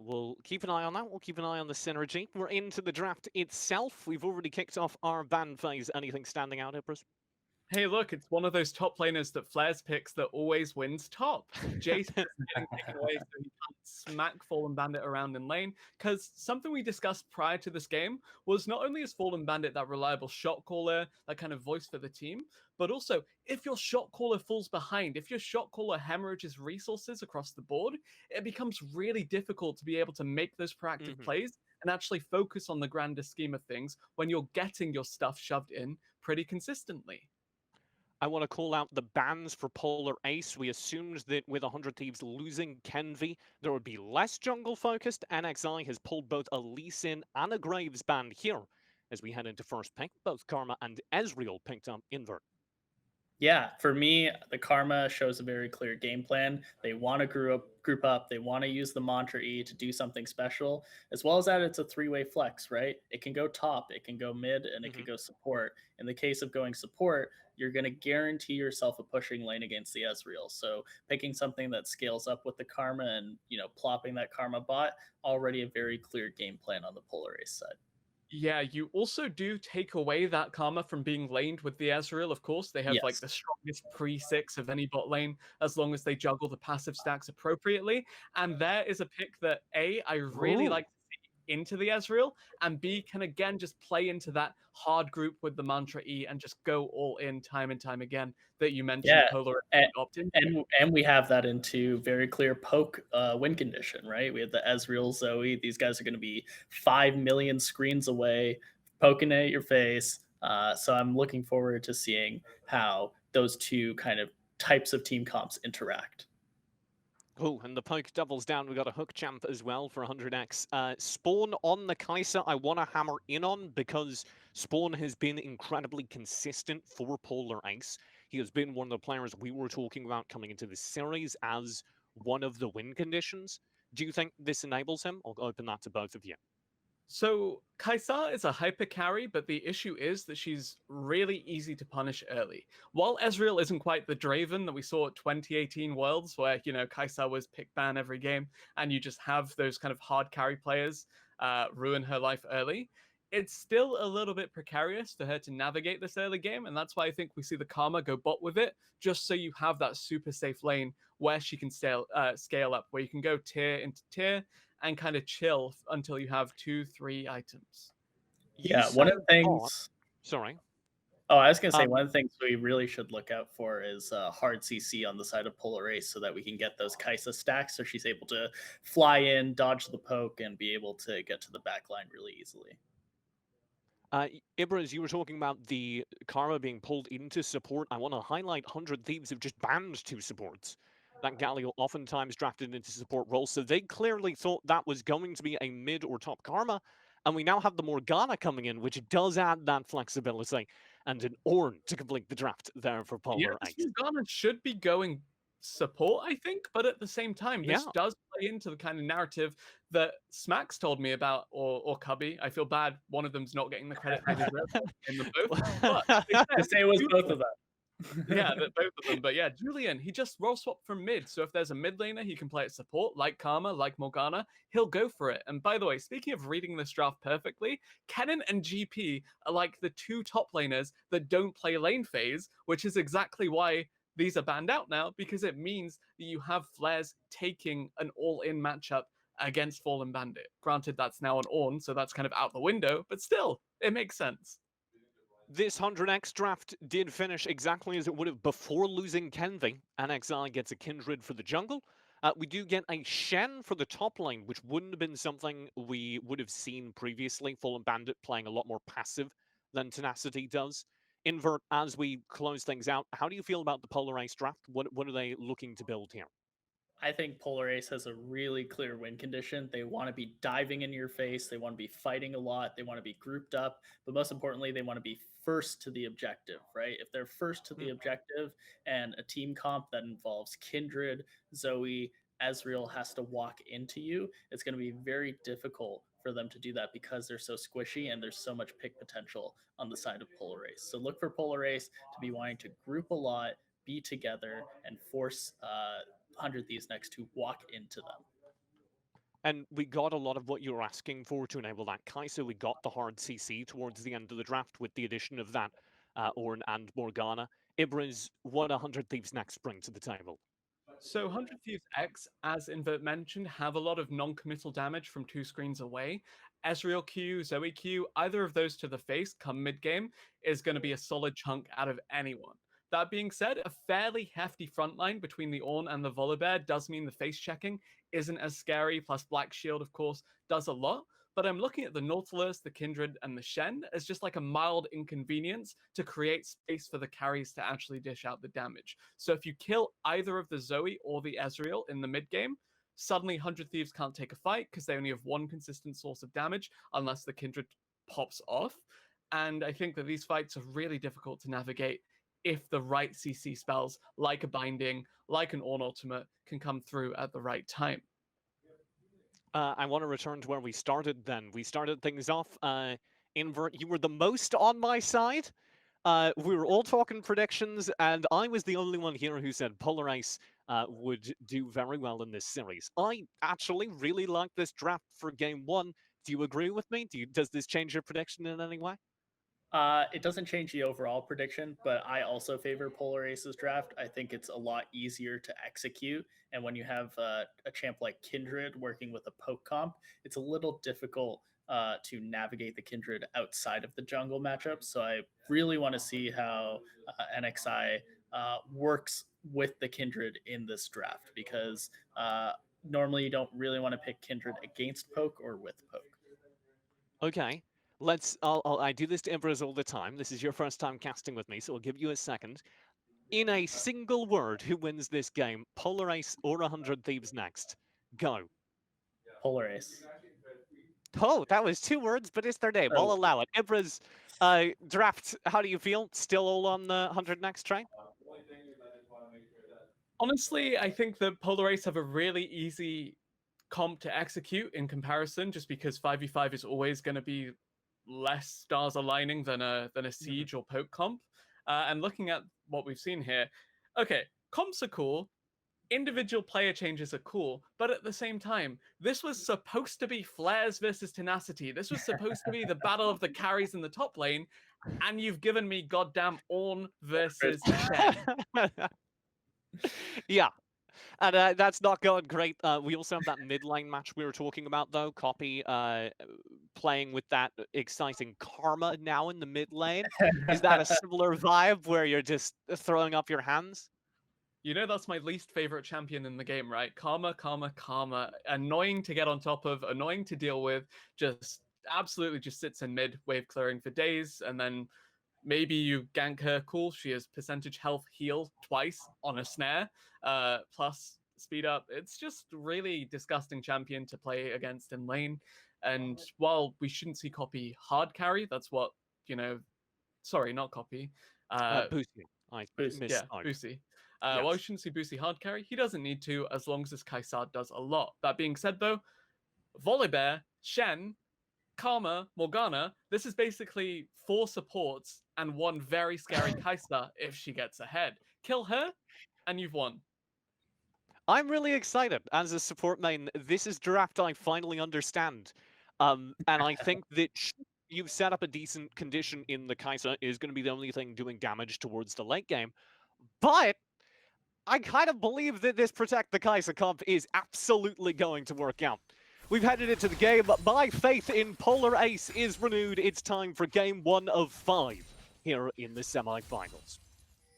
Speaker 8: We'll keep an eye on that. We'll keep an eye on the synergy. We're into the draft itself. We've already kicked off our ban phase. Anything standing out, Ypres?
Speaker 7: Hey, look, it's one of those top laners that Flares picks that always wins top. Jace is getting taken away so he can't smack Fallen Bandit around in lane. Because something we discussed prior to this game was not only is Fallen Bandit that reliable shot caller, that kind of voice for the team, but also if your shot caller falls behind, if your shot caller hemorrhages resources across the board, it becomes really difficult to be able to make those proactive plays and actually focus on the grander scheme of things when you're getting your stuff shoved in pretty consistently.
Speaker 8: I want to call out the bans for Polar Ace. We assumed that with 100 Thieves losing Kenvi, there would be less jungle focused. NXI has pulled both a Lee Sin and a Graves ban here. As we head into first pick, both Karma and Ezreal picked up Invert.
Speaker 6: Yeah, for me, the Karma shows a very clear game plan. They want to group up. They want to use the Mantra E to do something special, as well as that it's a three-way flex, right? It can go top, it can go mid, and it can go support. In the case of going support, you're going to guarantee yourself a pushing lane against the Ezreal. So picking something that scales up with the Karma and, plopping that Karma bot, already a very clear game plan on the Polar Ace side.
Speaker 7: Yeah, you also do take away that Karma from being laned with the Ezreal, of course. They have like the strongest pre-6 of any bot lane as long as they juggle the passive stacks appropriately. And there is a pick that A, I really like to see into the Ezreal, and B, can again just play into that hard group with the Mantra E and just go all in time and time again that you mentioned.
Speaker 6: Yeah,
Speaker 7: Polar
Speaker 6: and we have that into very clear poke win condition, right? We have the Ezreal, Zoe. These guys are going to be 5 million screens away, poking at your face. So I'm looking forward to seeing how those two kind of types of team comps interact.
Speaker 8: Oh, and the poke doubles down. We got a hook champ as well for 100x. Spawn on the Kai'Sa, I want to hammer in on because Spawn has been incredibly consistent for Polar Ace. He has been one of the players we were talking about coming into this series as one of the win conditions. Do you think this enables him? I'll open that to both of you.
Speaker 7: So Kai'Sa is a hyper carry, but the issue is that she's really easy to punish early. While Ezreal isn't quite the Draven that we saw at 2018 Worlds, where, Kai'Sa was pick ban every game, and you just have those kind of hard carry players ruin her life early, it's still a little bit precarious for her to navigate this early game, and that's why I think we see the Karma go bot with it, just so you have that super safe lane where she can scale up, where you can go tier into tier, and kind of chill until you have 2-3 items.
Speaker 6: Yeah, one of the things.
Speaker 8: Sorry.
Speaker 6: Oh, I was gonna say one of the things we really should look out for is hard CC on the side of Polar Ace, so that we can get those Kai'Sa stacks, so she's able to fly in, dodge the poke, and be able to get to the back line really easily.
Speaker 8: Ibra, as you were talking about the Karma being pulled into support, I want to highlight 100 Thieves have just banned 2 supports. That Galio oftentimes drafted into support roles, so they clearly thought that was going to be a mid or top Karma, and we now have the Morgana coming in, which does add that flexibility, and an Ornn to complete the draft there for Polar Ace.
Speaker 7: Morgana should be going support, I think, but at the same time, this does play into the kind of narrative that Smacks told me about, or Cubby. I feel bad one of them's not getting the credit they deserve in them both. But
Speaker 6: I say it was both of them.
Speaker 7: Yeah, both of them. But yeah, Julian, he just role swapped from mid. So if there's a mid laner he can play at support, like Karma, like Morgana, he'll go for it. And by the way, speaking of reading this draft perfectly, Kennen and GP are like the two top laners that don't play lane phase, which is exactly why these are banned out now, because it means that you have Flares taking an all-in matchup against Fallen Bandit. Granted, that's now an Ornn, so that's kind of out the window, but still, it makes sense.
Speaker 8: This 100x draft did finish exactly as it would have before losing Kenvi. NXI gets a Kindred for the jungle. We do get a Shen for the top lane, which wouldn't have been something we would have seen previously. Fallen Bandit playing a lot more passive than Tenacity does. Invert, as we close things out, how do you feel about the Polar Ice draft? What are they looking to build here?
Speaker 6: I think Polar Ace has a really clear win condition. They want to be diving in your face. They want to be fighting a lot. They want to be grouped up. But most importantly, they want to be first to the objective, right? If they're first to the objective and a team comp that involves Kindred, Zoe, Ezreal has to walk into you, it's going to be very difficult for them to do that because they're so squishy and there's so much pick potential on the side of Polar Ace. So look for Polar Ace to be wanting to group a lot, be together, and force 100 Thieves next to walk into them.
Speaker 8: And we got a lot of what you were asking for to enable that Kai'Sa. We got the hard CC towards the end of the draft with the addition of that Ornn and Morgana. Ibris, what 100 Thieves next bring to the table?
Speaker 7: So 100 Thieves X, as Invert mentioned, have a lot of non-committal damage from 2 screens away. Ezreal Q, Zoe Q, either of those to the face come mid-game is going to be a solid chunk out of anyone. That being said, a fairly hefty front line between the Ornn and the Volibear does mean the face checking isn't as scary, plus Black Shield, of course, does a lot. But I'm looking at the Nautilus, the Kindred, and the Shen as just like a mild inconvenience to create space for the carries to actually dish out the damage. So if you kill either of the Zoe or the Ezreal in the mid game, suddenly 100 Thieves can't take a fight because they only have one consistent source of damage unless the Kindred pops off. And I think that these fights are really difficult to navigate if the right CC spells, like a Binding, like an Ornn Ultimate, can come through at the right time.
Speaker 8: I want to return to where we started then. We started things off. Invert, you were the most on my side. We were all talking predictions, and I was the only one here who said Polar Ice would do very well in this series. I actually really like this draft for game one. Do you agree with me? Does this change your prediction in any way?
Speaker 6: It doesn't change the overall prediction, but I also favor Polar Ace's draft. I think it's a lot easier to execute. And when you have a champ like Kindred working with a poke comp, it's a little difficult to navigate the Kindred outside of the jungle matchup. So I really want to see how NXI works with the Kindred in this draft because normally you don't really want to pick Kindred against poke or with poke.
Speaker 8: Okay. I do this to Emperors all the time. This is your first time casting with me, so I'll give you a second. In a single word, who wins this game? Polar Ace or 100 Thieves next? Go.
Speaker 6: Polar Ace.
Speaker 8: Oh, that was 2 words, but it's their name. I'll allow it. Emperors draft, how do you feel? Still all on the 100 next train?
Speaker 7: Honestly, I think that Polar Ace have a really easy comp to execute in comparison, just because 5v5 is always going to be less stars aligning than a siege or poke comp. And looking at what we've seen here, okay, comps are cool, individual player changes are cool, but at the same time, this was supposed to be Flares versus Tenacity. This was supposed to be the battle of the carries in the top lane, and you've given me goddamn Ornn versus Shen.
Speaker 8: Yeah. And that's not going great. We also have that mid lane match we were talking about, though. Copy playing with that exciting Karma now in the mid lane. Is that a similar vibe where you're just throwing up your hands?
Speaker 7: You know, that's my least favorite champion in the game, right? Karma, Karma, Karma. Annoying to get on top of, annoying to deal with, just absolutely just sits in mid, wave clearing for days, and then maybe you gank her, cool. She has percentage health heal twice on a snare, plus speed up. It's just really disgusting champion to play against in lane. And while we shouldn't see Copy hard carry, that's what, you know, sorry, not Copy.
Speaker 8: Boosie.
Speaker 7: Boosie. Yeah, Boosie.
Speaker 8: Yes.
Speaker 7: While we shouldn't see Boosie hard carry, he doesn't need to, as long as this Kaisar does a lot. That being said, though, Volibear, Shen, Karma, Morgana, this is basically 4 supports and 1 very scary Kai'Sa if she gets ahead. Kill her, and you've won.
Speaker 8: I'm really excited as a support main. This is draft I finally understand. And I think that you've set up a decent condition in the Kai'Sa is going to be the only thing doing damage towards the late game. But I kind of believe that this Protect the Kai'Sa comp is absolutely going to work out. We've headed into the game. My faith in Polar Ace is renewed. It's time for game 1 of 5 here in the semifinals.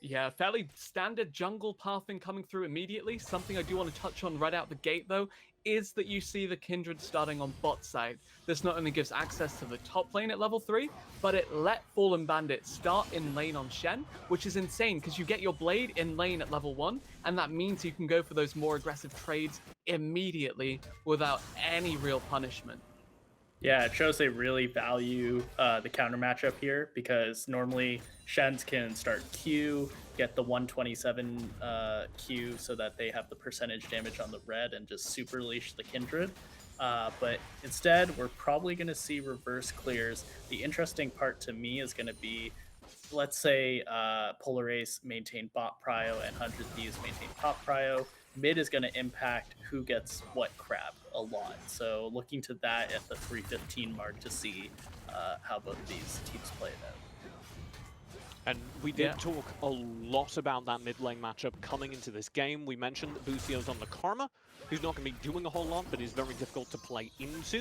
Speaker 7: Yeah, fairly standard jungle pathing coming through immediately. Something I do want to touch on right out the gate, though, is that you see the Kindred starting on bot side. This not only gives access to the top lane at level 3, but it let Fallen Bandit start in lane on Shen, which is insane because you get your Blade in lane at level 1, and that means you can go for those more aggressive trades immediately without any real punishment.
Speaker 6: Yeah, it shows they really value the counter matchup here because normally Shens can start Q, get the 127 Q so that they have the percentage damage on the red and just super leash the Kindred. But instead, we're probably going to see reverse clears. The interesting part to me is going to be, let's say Polar Ace maintain bot prio and 100 Thieves maintain top prio. Mid is going to impact who gets what crab a lot. So looking to that at the 315 mark to see how both of these teams play it out.
Speaker 8: And we did talk a lot about that mid lane matchup coming into this game. We mentioned that Bucio's on the Karma, who's not going to be doing a whole lot, but is very difficult to play into.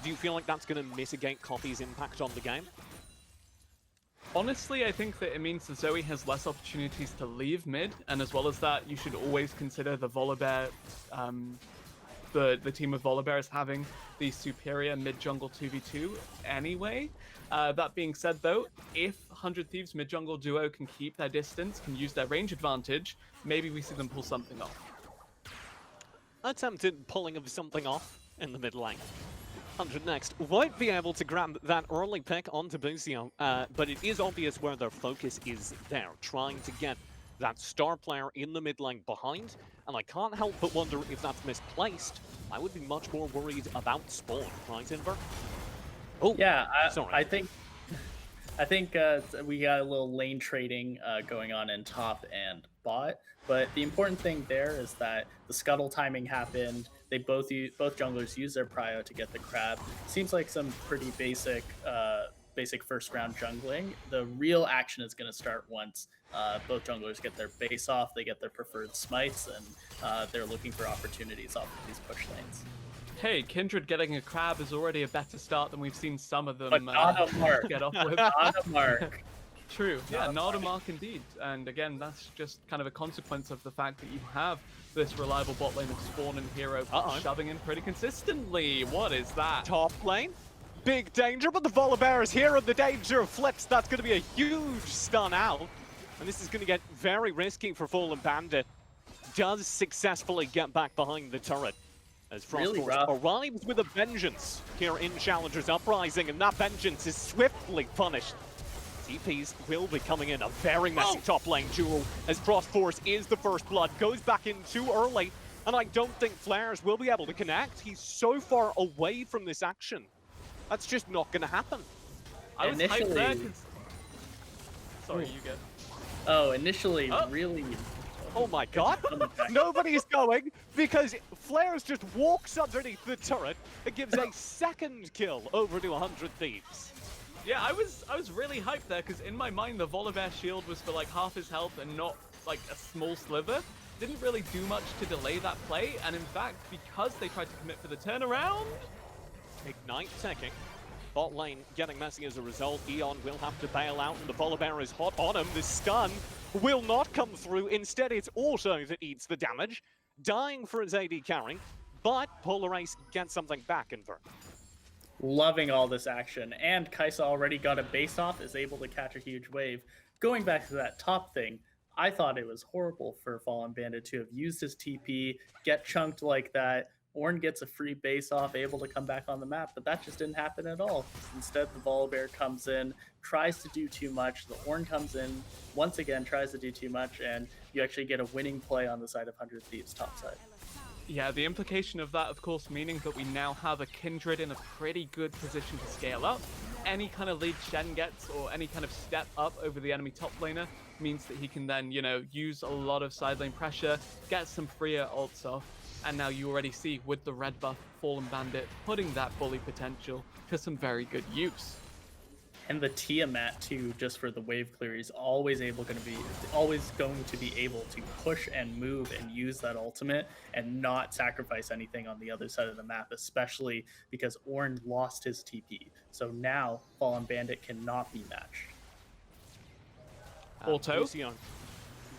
Speaker 8: Do you feel like that's going to mitigate Coffee's impact on the game?
Speaker 7: Honestly, I think that it means that Zoe has less opportunities to leave mid, and as well as that, you should always consider the Volibear, the team of Volibear as having the superior mid-jungle 2v2 anyway. That being said, though, if 100 Thieves mid-jungle duo can keep their distance, can use their range advantage, maybe we see them pull something off.
Speaker 8: Attempted pulling of something off in the mid lane. 100 next won't be able to grab that early pick onto Bucio, but it is obvious where their focus is there, trying to get that star player in the mid lane behind, and I can't help but wonder if that's misplaced. I would be much more worried about Spawn, right, Inver?
Speaker 6: Oh, yeah,
Speaker 8: sorry.
Speaker 6: I think we got a little lane trading going on in top and bot, but the important thing there is that the scuttle timing happened. They both junglers use their prio to get the crab. Seems like some pretty basic first round jungling. The real action is going to start once both junglers get their base off, they get their preferred smites, and they're looking for opportunities off of these push lanes.
Speaker 7: Hey, Kindred getting a crab is already a better start than we've seen some of them
Speaker 6: But not a mark.
Speaker 7: get off with.
Speaker 6: Not a mark.
Speaker 7: True, yeah, not a mark indeed. And again, that's just kind of a consequence of the fact that you have this reliable bot lane of Spawn and Hero shoving in pretty consistently. What is that?
Speaker 8: Top lane? Big danger, but the Volibear is here and the danger flips. That's going to be a huge stun out. And this is going to get very risky for Fallen Bandit. Does successfully get back behind the turret. As Frostforce arrives with a vengeance here in Challengers Uprising, and that vengeance is swiftly punished. TPs will be coming in. A very messy top lane duel as Frostforce is the first blood, goes back in too early, and I don't think Flares will be able to connect. He's so far away from this action. That's just not going to happen.
Speaker 7: I was hyped there 'cause... Sorry, you get.
Speaker 6: Oh, initially, really.
Speaker 8: Oh my god, nobody's going because Flares just walks underneath the turret and gives a second kill over to 100 Thieves.
Speaker 7: Yeah, I was really hyped there because in my mind the Volibear shield was for like half his health and not like a small sliver. Didn't really do much to delay that play, and in fact, because they tried to commit for the turnaround...
Speaker 8: Ignite ticking. Bot lane getting messy as a result. Eon will have to bail out, and the Volibear is hot on him. The stun will not come through. Instead, it's Auto that eats the damage, dying for his AD carry, but Polar Ace gets something back in turn.
Speaker 6: Loving all this action, and Kai'Sa already got a base off, is able to catch a huge wave. Going back to that top thing, I thought it was horrible for Fallen Bandit to have used his TP, get chunked like that. Ornn gets a free base off, able to come back on the map, but that just didn't happen at all. Instead, the Volibear comes in, tries to do too much. The Ornn comes in, once again, tries to do too much, and you actually get a winning play on the side of 100 Thieves top side.
Speaker 7: Yeah, the implication of that, of course, meaning that we now have a Kindred in a pretty good position to scale up. Any kind of lead Shen gets or any kind of step up over the enemy top laner means that he can then, use a lot of side lane pressure, get some freer ults off, and now you already see with the red buff, Fallen Bandit putting that bully potential to some very good use.
Speaker 6: And the Tiamat too, just for the wave clear, is always going to be able to push and move and use that ultimate and not sacrifice anything on the other side of the map, especially because Ornn lost his TP. So now Fallen Bandit cannot be matched.
Speaker 7: Auto
Speaker 8: Lucian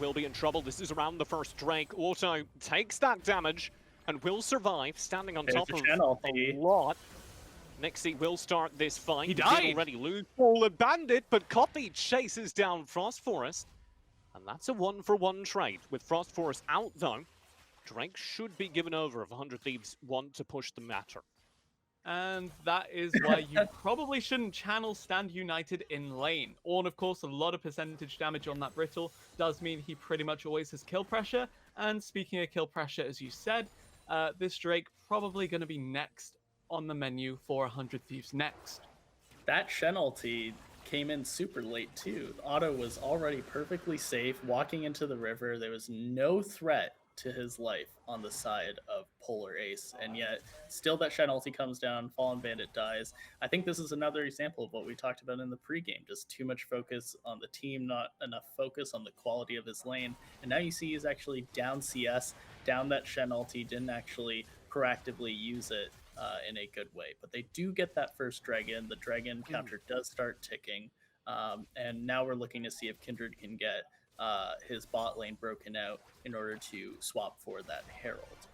Speaker 8: will be in trouble. This is around the first Drake. Auto takes that damage and will survive, standing on top of a lot. Nixie will start this fight.
Speaker 7: He died!
Speaker 8: Did already lose Fallen Bandit, but Copy chases down Frost Forest. And that's a 1-for-1 trade. With Frost Forest out, though, Drake should be given over if 100 Thieves want to push the matter.
Speaker 7: And that is why you probably shouldn't channel Stand United in lane. Ornn, of course, a lot of percentage damage on that Brittle does mean he pretty much always has kill pressure. And speaking of kill pressure, as you said, this Drake probably going to be next on the menu for 100 Thieves next.
Speaker 6: That Shen ulti came in super late too. Otto was already perfectly safe walking into the river. There was no threat to his life on the side of Polar Ace, and yet still that Shen ulti comes down, Fallen Bandit dies. I think this is another example of what we talked about in the pregame, just too much focus on the team, not enough focus on the quality of his lane, and now you see he's actually down CS, down that Shen ulti, didn't actually proactively use it in a good way. But they do get that first dragon. The dragon counter does start ticking. And now we're looking to see if Kindred can get his bot lane broken out in order to swap for that Herald.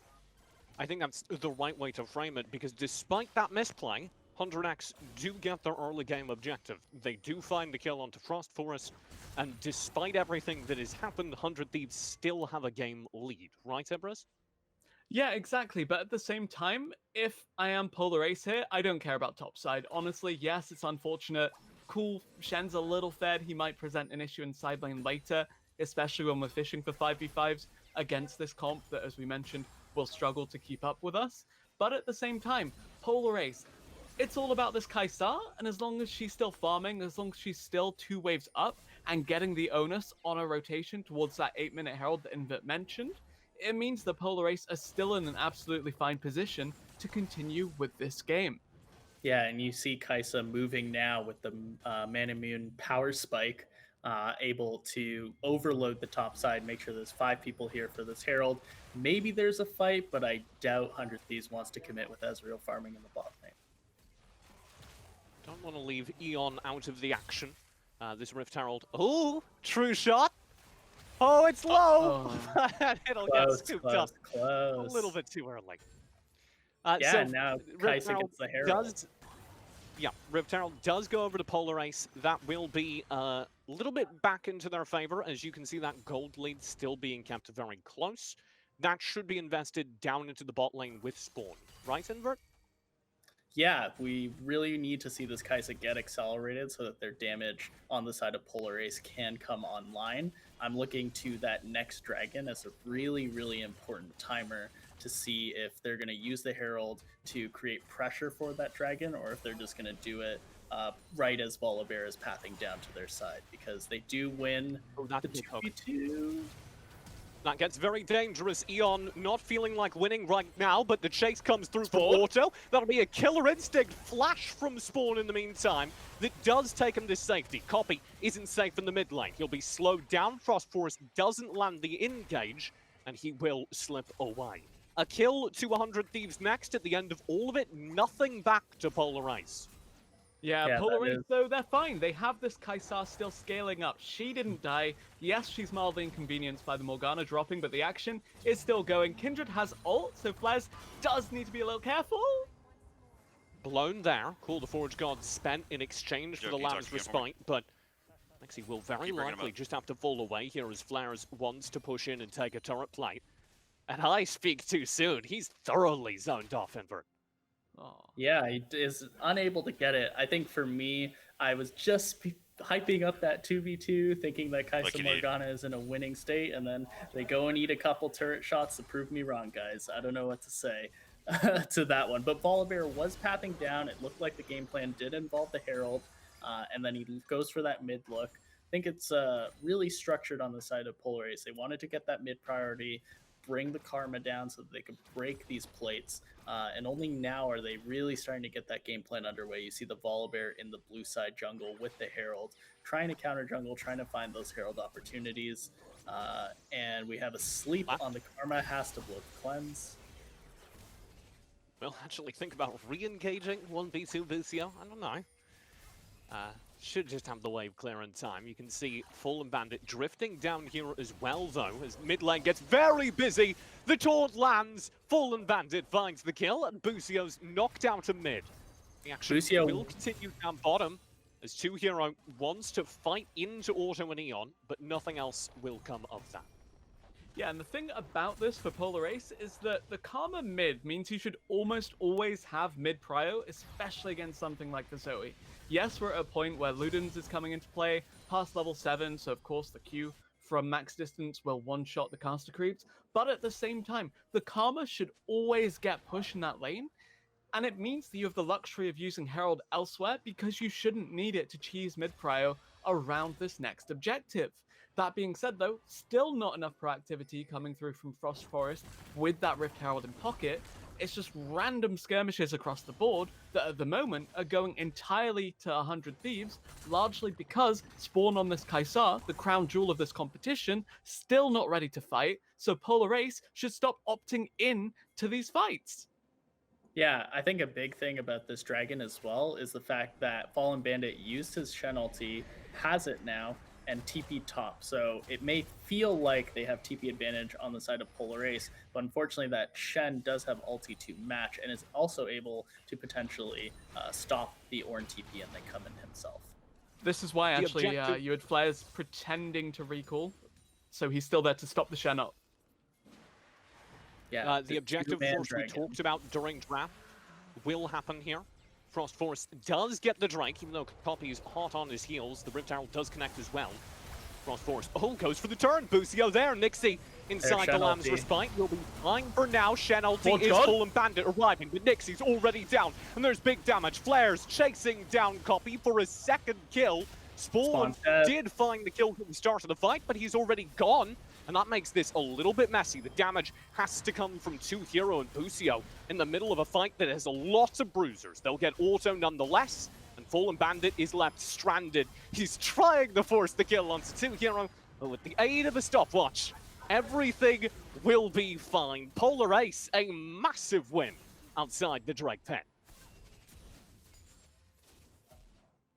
Speaker 8: I think that's the right way to frame it, because despite that misplay, 100X do get their early game objective. They do find the kill onto Frost Forest, and despite everything that has happened, 100 Thieves still have a game lead. Right, Ebras?
Speaker 7: Yeah, exactly. But at the same time, if I am Polar Ace here, I don't care about topside. Honestly, yes, it's unfortunate. Cool, Shen's a little fed. He might present an issue in side lane later, especially when we're fishing for 5v5s against this comp that, as we mentioned, will struggle to keep up with us. But at the same time, Polar Ace, it's all about this Kaisa, and as long as she's still farming, as long as she's still 2 waves up and getting the onus on a rotation towards that 8-minute Herald that Invert mentioned, it means the Polar Ace are still in an absolutely fine position to continue with this game.
Speaker 6: Yeah, and you see Kaisa moving now with the Man-Immune power spike, able to overload the top side, make sure there's 5 people here for this Herald. Maybe there's a fight, but I doubt 100 Thieves wants to commit with Ezreal farming in the bot lane.
Speaker 8: Don't want to leave Eon out of the action. This Rift Herald. Oh, true shot. Oh, it's low. It'll get scooped up a little bit too early.
Speaker 6: Yeah,
Speaker 8: so
Speaker 6: now Kaisa gets the Herald.
Speaker 8: Rift Herald does go over to Polar Ace. That will be a little bit back into their favor. As you can see, that gold lead still being kept very close. That should be invested down into the bot lane with Spawn. Right, Invert?
Speaker 6: Yeah, we really need to see this Kaisa get accelerated so that their damage on the side of Polar Ace can come online. I'm looking to that next dragon as a really, really important timer to see if they're going to use the Herald to create pressure for that dragon, or if they're just going to do it right as Volibear is pathing down to their side, because they do win the 2v2.
Speaker 8: That gets very dangerous. Eon not feeling like winning right now, but the chase comes through from Auto. That'll be a killer instinct flash from Spawn in the meantime. That does take him to safety. Copy isn't safe in the mid lane. He'll be slowed down. Frost Forest doesn't land the engage, and he will slip away. A kill to 100 Thieves next. At the end of all of it, nothing back to Polar Ace.
Speaker 7: Yeah, Polar Ace, though, they're fine. They have this Kaisa still scaling up. She didn't die. Yes, she's mildly inconvenienced by the Morgana dropping, but the action is still going. Kindred has ult, so Flares does need to be a little careful.
Speaker 8: Blown there. Call the Forge God spent in exchange for the Lamb's respite, but Lexi will very likely just have to fall away here as Flares wants to push in and take a turret plate. And I speak too soon. He's thoroughly zoned off, Invert.
Speaker 6: Yeah, he is unable to get it. I think for me, I was just hyping up that 2v2, thinking that Kaisa
Speaker 9: Looking
Speaker 6: Morgana is in a winning state, and then they go and eat a couple turret shots to prove me wrong, guys. I don't know what to say to that one. But Volibear was pathing down. It looked like the game plan did involve the Herald, and then he goes for that mid look. I think it's really structured on the side of Polar Ace. They wanted to get that mid priority, bring the Karma down so that they could break these plates. And only now are they really starting to get that game plan underway. You see the Volibear in the blue side jungle with the Herald, trying to counter jungle, trying to find those Herald opportunities. And we have a sleep on the Karma, has to blow the cleanse.
Speaker 8: Well, actually think about re-engaging 1v2 Busio. I don't know. Should just have the wave clear in time. You can see Fallen Bandit drifting down here as well, though, as mid lane gets very busy. The taunt lands, Fallen Bandit finds the kill, and Busio's knocked out to mid. The action will continue down bottom, as 2Hero wants to fight into Auto and Eon, but nothing else will come of that.
Speaker 7: Yeah, and the thing about this for Polar Ace is that the Karma mid means you should almost always have mid prio, especially against something like the Zoe. Yes, we're at a point where Ludens is coming into play, past level 7, so of course the Q from max distance will one-shot the caster creeps, but at the same time, the Karma should always get pushed in that lane, and it means that you have the luxury of using Herald elsewhere because you shouldn't need it to cheese mid prio around this next objective. That being said, though, still not enough proactivity coming through from Frost Forest with that Rift Herald in pocket. It's just random skirmishes across the board that at the moment are going entirely to 100 Thieves, largely because Spawn on this Kaisar, the crown jewel of this competition, still not ready to fight, so Polar Ace should stop opting in to these fights.
Speaker 6: Yeah, I think a big thing about this dragon as well is the fact that Fallen Bandit used his Shen ulti, has it now, and TP top. So it may feel like they have TP advantage on the side of Polar Ace, but unfortunately that Shen does have ulti to match and is also able to potentially stop the Ornn TP and then come in himself.
Speaker 7: This is why actually you had Flares pretending to recall, so he's still there to stop the Shen up.
Speaker 8: Yeah, the objective force we talked about during draft will happen here. Frost Forest does get the Drake, even though Copy's hot on his heels. The Rift Herald does connect as well. Frost Forest, goes for the turn. Busio there. Nixie inside the Lamb's Respite. You'll be fine for now. Shen ulti is Fallen Bandit arriving, but Nixie's already down. And there's big damage. Flares chasing down Copy for a second kill. Spawn did find the kill at the start of the fight, but he's already gone. And that makes this a little bit messy. The damage has to come from 2Hero and Busio in the middle of a fight that has a lot of bruisers. They'll get auto nonetheless, and Fallen Bandit is left stranded. He's trying to force the kill onto 2Hero, but with the aid of a stopwatch, everything will be fine. Polar Ace, a massive win outside the Drake pen.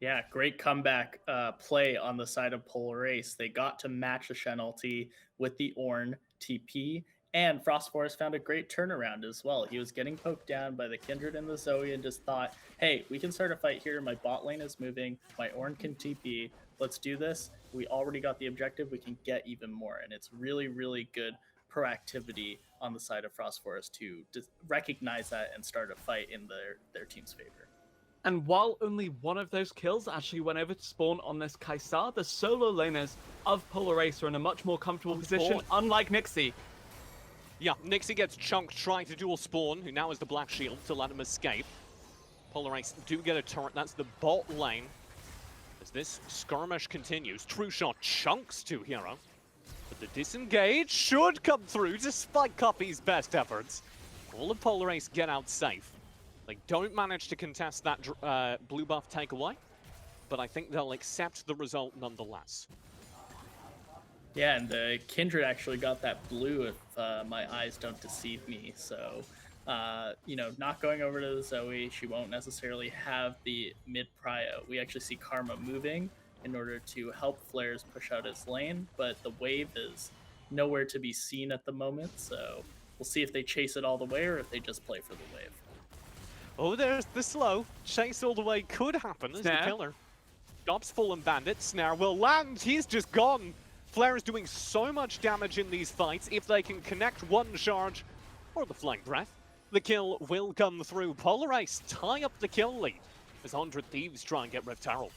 Speaker 6: Yeah, great comeback play on the side of Polar Ace. They got to match the Shen ulti with the Ornn TP, and Frost Forest found a great turnaround as well. He was getting poked down by the Kindred and the Zoe and just thought, hey, we can start a fight here. My bot lane is moving. My Ornn can TP. Let's do this. We already got the objective. We can get even more. And it's really, really good proactivity on the side of Frost Forest to recognize that and start a fight in their team's favor.
Speaker 7: And while only one of those kills actually went over to Spawn on this Kaisar, the solo laners of Polar Ace are in a much more comfortable position, unlike Nixie.
Speaker 8: Yeah, Nixie gets chunked trying to duel Spawn, who now has the Black Shield to let him escape. Polar Ace do get a turret, that's the bot lane. As this skirmish continues, True Shot chunks 2Hero. But the disengage should come through despite Copy's best efforts. All of Polar Ace get out safe. They don't manage to contest that blue buff takeaway, but I think they'll accept the result nonetheless.
Speaker 6: Yeah, and the Kindred actually got that blue if my eyes don't deceive me. So, not going over to the Zoe, she won't necessarily have the mid prio. We actually see Karma moving in order to help Flares push out his lane, but the wave is nowhere to be seen at the moment. So we'll see if they chase it all the way or if they just play for the wave.
Speaker 8: Oh, there's the slow. Chase all the way could happen as the killer stops Fallen Bandit. Snare will land. He's just gone. Flare is doing so much damage in these fights. If they can connect one charge or the Flying Breath, the kill will come through. Polar Ace tie up the kill lead as 100 Thieves try and get Rift Herald.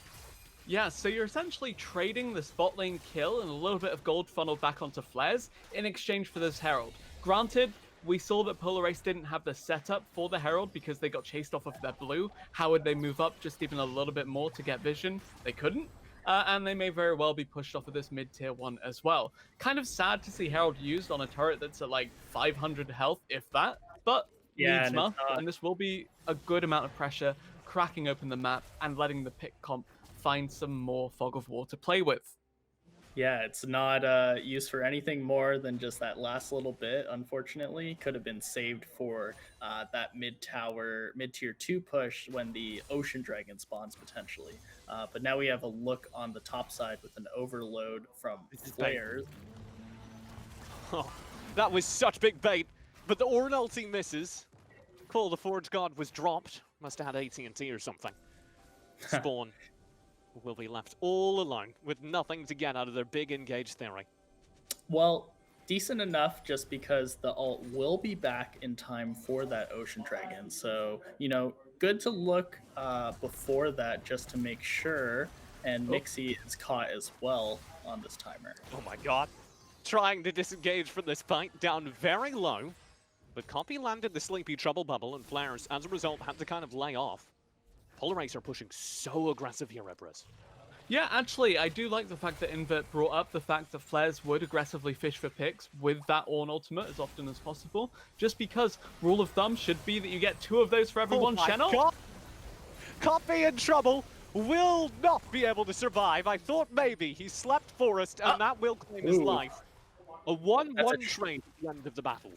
Speaker 7: Yeah, so you're essentially trading the spot lane kill and a little bit of gold funneled back onto Flares in exchange for this Herald. Granted, we saw that Polar Race didn't have the setup for the Herald because they got chased off of their blue. How would they move up just even a little bit more to get vision? They couldn't. And they may very well be pushed off of this mid-tier one as well. Kind of sad to see Herald used on a turret that's at like 500 health, if that, but
Speaker 6: Yeah,
Speaker 7: needs
Speaker 6: and
Speaker 7: must,
Speaker 6: it's not.
Speaker 7: and this will be a good amount of pressure, cracking open the map and letting the pick comp find some more Fog of War to play with.
Speaker 6: Yeah, it's not used for anything more than just that last little bit. Unfortunately, could have been saved for that mid-tier 2 push when the Ocean Dragon spawns potentially. But now we have a look on the top side with an overload from Flares.
Speaker 8: Oh, that was such big bait, but the Ornn ulti misses. Call the Forge God was dropped. Must have had AT&T or something. Spawn will be left all alone with nothing to get out of their big engage theory.
Speaker 6: Well, decent enough just because the ult will be back in time for that Ocean Dragon. So, good to look before that just to make sure. And Nixie is caught as well on this timer.
Speaker 8: Oh my god. Trying to disengage from this fight, down very low. But Copy landed the Sleepy Trouble Bubble, and Flares, as a result, had to kind of lay off. Polar Race are pushing so aggressive here, Ebras.
Speaker 7: Yeah, actually, I do like the fact that Invert brought up the fact that Flares would aggressively fish for picks with that Ornn ultimate as often as possible, just because rule of thumb should be that you get 2 of those for every one channel.
Speaker 8: God. Copy in trouble, will not be able to survive. I thought maybe he slept Forest, and that will claim his life. A 1-1 trade at the end of the battle.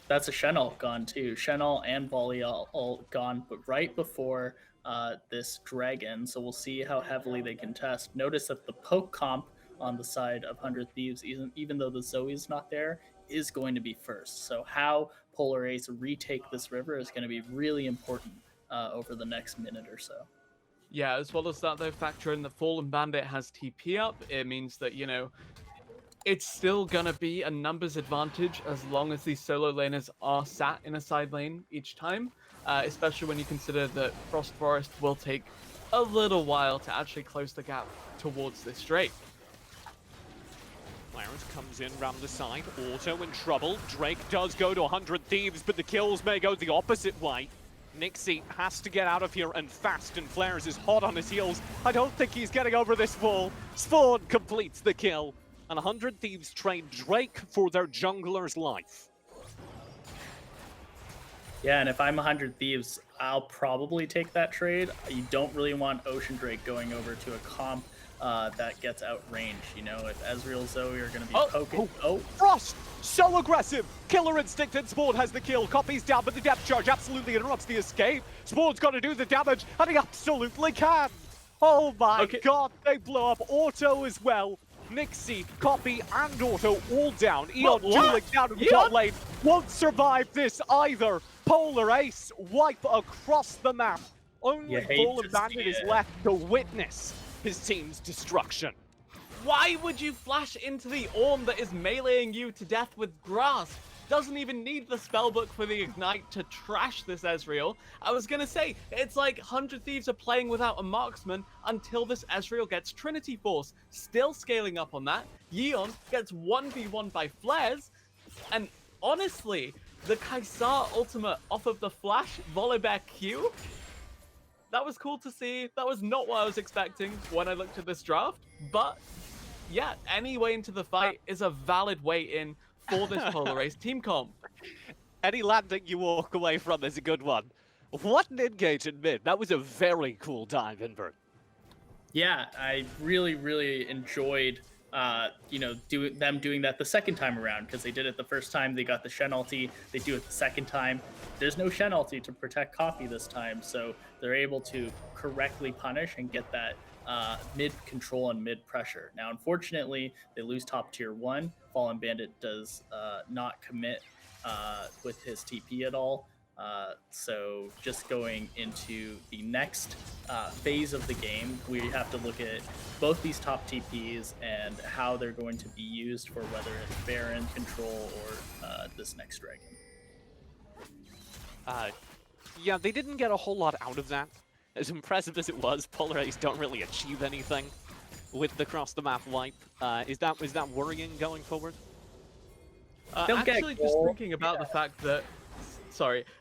Speaker 6: That's a Shen ult gone too. Shen ult and Volley ult gone, but right before this Dragon, so we'll see how heavily they contest. Notice that the poke comp on the side of 100 Thieves, even though the Zoe's not there, is going to be first. So how Polar Ace retake this river is going to be really important over the next minute or so.
Speaker 7: Yeah, as well as that, though, factor in the Fallen Bandit has TP up. It means that, it's still going to be a numbers advantage as long as these solo laners are sat in a side lane each time, especially when you consider that Frost Forest will take a little while to actually close the gap towards this Drake.
Speaker 8: Clarence comes in round the side, Auto in trouble. Drake does go to 100 Thieves, but the kills may go the opposite way. Nixie has to get out of here and fast, and Flares is hot on his heels. I don't think he's getting over this wall. Spawn completes the kill. And 100 Thieves trade Drake for their jungler's life.
Speaker 6: Yeah, and if I'm 100 Thieves, I'll probably take that trade. You don't really want Ocean Drake going over to a comp that gets outranged. If Ezreal Zoe are going to be poking.
Speaker 8: Frost! So aggressive! Killer Instinct, and Spawn has the kill. Copies down, but the depth charge absolutely interrupts the escape. Spawn's got to do the damage, and he absolutely can! Oh my god, they blow up Auto as well. Nixie, Copy, and Auto all down. Eon dueling down in the top lane. Won't survive this either. Polar Ace wipe across the map. Only Fallen Bandit is left to witness his team's destruction.
Speaker 7: Why would you flash into the Ornn that is meleeing you to death with grass? Doesn't even need the spellbook for the Ignite to trash this Ezreal. I was gonna say, it's like 100 Thieves are playing without a marksman until this Ezreal gets Trinity Force. Still scaling up on that. Yeon gets 1v1 by Flares. And honestly, the Kaisar ultimate off of the flash Volibear Q, that was cool to see. That was not what I was expecting when I looked at this draft. But yeah, any way into the fight is a valid way in for this Polar Race team comp.
Speaker 8: Any landing you walk away from is a good one. What an engage in mid. That was a very cool dive, Invert.
Speaker 6: Yeah, I really, really enjoyed them doing that the second time around, because they did it the first time, they got the Shen ulti, they do it the second time. There's no Shen ulti to protect Coffee this time, so they're able to correctly punish and get that mid control and mid pressure. Now, unfortunately, they lose top tier 1. Fallen Bandit does not commit with his TP at all. So just going into the next phase of the game, we have to look at both these top TPs and how they're going to be used for whether it's Baron, Control, or this next Dragon.
Speaker 8: Yeah, they didn't get a whole lot out of that. as impressive as it was, Polar Ace don't really achieve anything with the cross-the-map wipe. Is that worrying going forward?
Speaker 6: They'll get
Speaker 7: Actually, just
Speaker 6: gold.
Speaker 7: thinking about the fact that,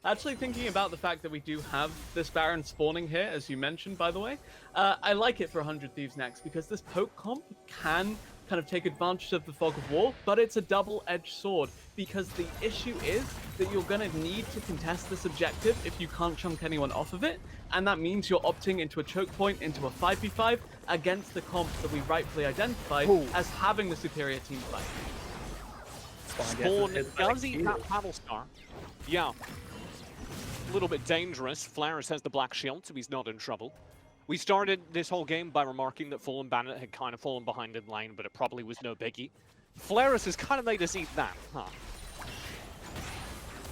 Speaker 7: actually thinking about the fact that we do have this Baron spawning here, as you mentioned, by the way, I like it for 100 Thieves next because this poke comp can kind of take advantage of the fog of war, but it's a double-edged sword because the issue is that you're going to need to contest this objective if you can't chunk anyone off of it, and that means you're opting into a choke point, into a 5v5 against the comps that we rightfully identified as having the superior team fight.
Speaker 8: Spawn does eat that Battle Star. Yeah. A little bit dangerous. Flares has the black shield, so he's not in trouble. We started this whole game by remarking that Fallen Bandit had kind of fallen behind in lane, but it probably was no biggie. Flares has kind of made us eat that, huh?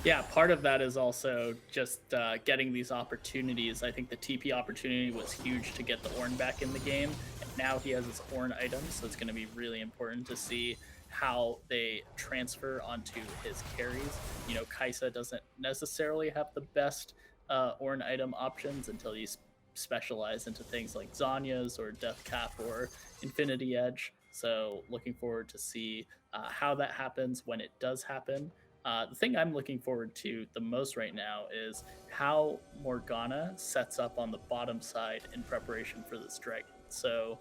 Speaker 6: Yeah, part of that is also just getting these opportunities. I think the TP opportunity was huge to get the Ornn back in the game. And now he has his Ornn items, so it's going to be really important to see how they transfer onto his carries. You know, Kai'Sa doesn't necessarily have the best Ornn item options until you specialize into things like Zanya's or Death Cap or Infinity Edge. So looking forward to see how that happens when it does happen. The thing I'm looking forward to the most right now is how Morgana sets up on the bottom side in preparation for this dragon. So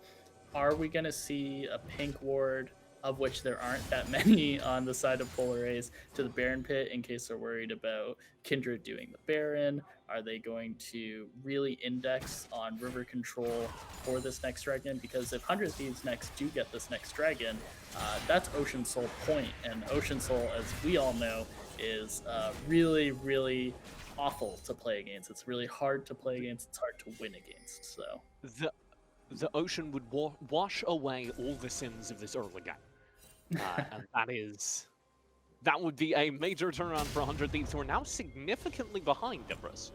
Speaker 6: are we going to see a pink ward, of which there aren't that many on the side of Polar Ace, to the Baron pit in case they're worried about Kindred doing the Baron? Are they going to really index on river control for this next dragon? Because if 100 Thieves next do get this next dragon, that's Ocean Soul point. And Ocean Soul, as we all know, is really, really awful to play against. It's really hard to play against. It's hard to win against. So
Speaker 8: the Ocean would wash away all the sins of this early game. And that would be a major turnaround for 100 Thieves, who are now significantly behind Empress.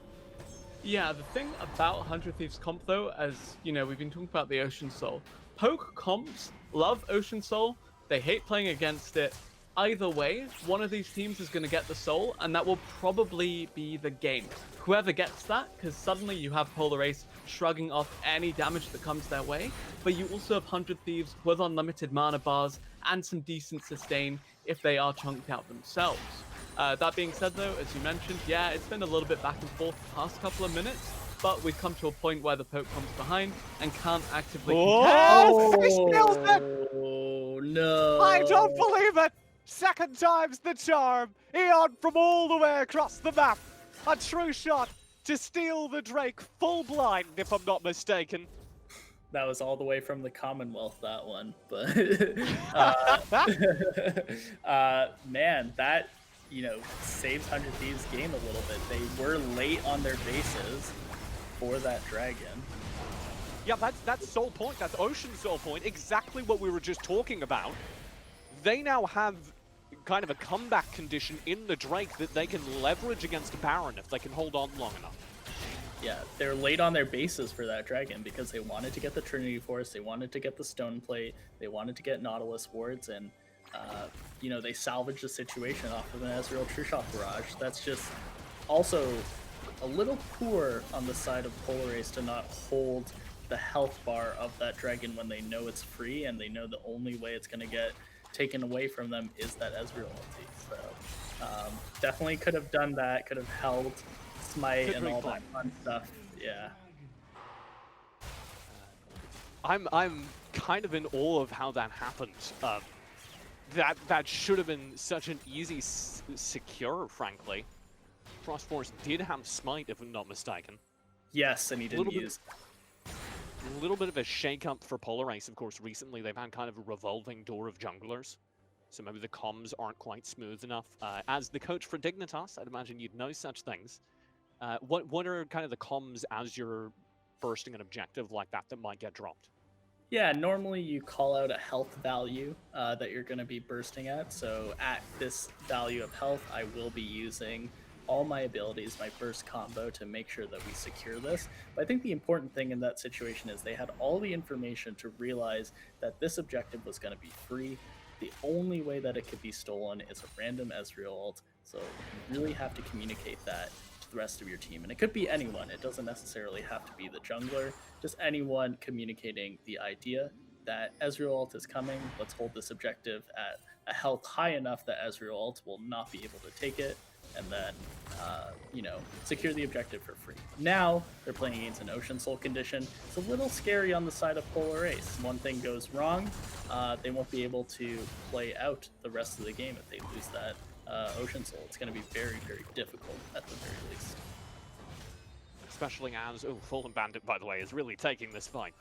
Speaker 7: Yeah, the thing about 100 Thieves comp, though, as, you know, we've been talking about the Ocean Soul. Poke comps love Ocean Soul. They hate playing against it. Either way, one of these teams is going to get the soul, and that will probably be the game. Whoever gets that, because suddenly you have Polar Ace shrugging off any damage that comes their way, but you also have 100 Thieves with unlimited mana bars and some decent sustain if they are chunked out themselves. That being said, though, as you mentioned, yeah, it's been a little bit back and forth the past couple of minutes, but we've come to a point where the poke comes behind and can't actively
Speaker 4: Oh, he steals it!
Speaker 6: Oh, no.
Speaker 4: I don't believe it! Second time's the charm. Eon from all the way across the map. A true shot to steal the Drake full blind, if I'm not mistaken.
Speaker 6: That was all the way from the Commonwealth, that one. But man, that, you know, saves 100 Thieves' game a little bit. They were late on their bases for that dragon.
Speaker 8: Yeah, that's Soul Point. That's Ocean Soul Point. Exactly what we were just talking about. They now have kind of a comeback condition in the Drake that they can leverage against Baron if they can hold on long enough.
Speaker 6: Yeah, they're late on their bases for that dragon because they wanted to get the Trinity Force, they wanted to get the Stone Plate, they wanted to get Nautilus wards, and you know, they salvaged the situation off of an Ezreal True Shot barrage. That's just also a little poor on the side of Polar Ace to not hold the health bar of that dragon when they know it's free and they know the only way it's going to get taken away from them is that Ezreal ulti. So definitely could have done that, could have held Smite and all that fun stuff. Yeah.
Speaker 8: I'm kind of in awe of how that happened. That should have been such an easy secure, frankly. Frostforce did have Smite, if I'm not mistaken.
Speaker 6: Yes, and he didn't use.
Speaker 8: A little bit of a shake-up for Polar Ace, of course. Recently, they've had kind of a revolving door of junglers, so maybe the comms aren't quite smooth enough. As the coach for Dignitas, I'd imagine you'd know such things. What are kind of the comms as you're bursting an objective like that might get dropped?
Speaker 6: Yeah, normally you call out a health value that you're going to be bursting at. So at this value of health, I will be using all my abilities, my burst combo, to make sure that we secure this. But I think the important thing in that situation is they had all the information to realize that this objective was going to be free. The only way that it could be stolen is a random Ezreal ult. So you really have to communicate that to the rest of your team. And it could be anyone. It doesn't necessarily have to be the jungler. Just anyone communicating the idea that Ezreal ult is coming. Let's hold this objective at a health high enough that Ezreal ult will not be able to take it, and then secure the objective for free. Now they're playing against an Ocean Soul condition. It's a little scary on the side of Polar Ace. One thing goes wrong, they won't be able to play out the rest of the game if they lose that Ocean Soul. It's going to be very, very difficult at the very least.
Speaker 8: Especially as, Fallen Bandit, by the way, is really taking this fight.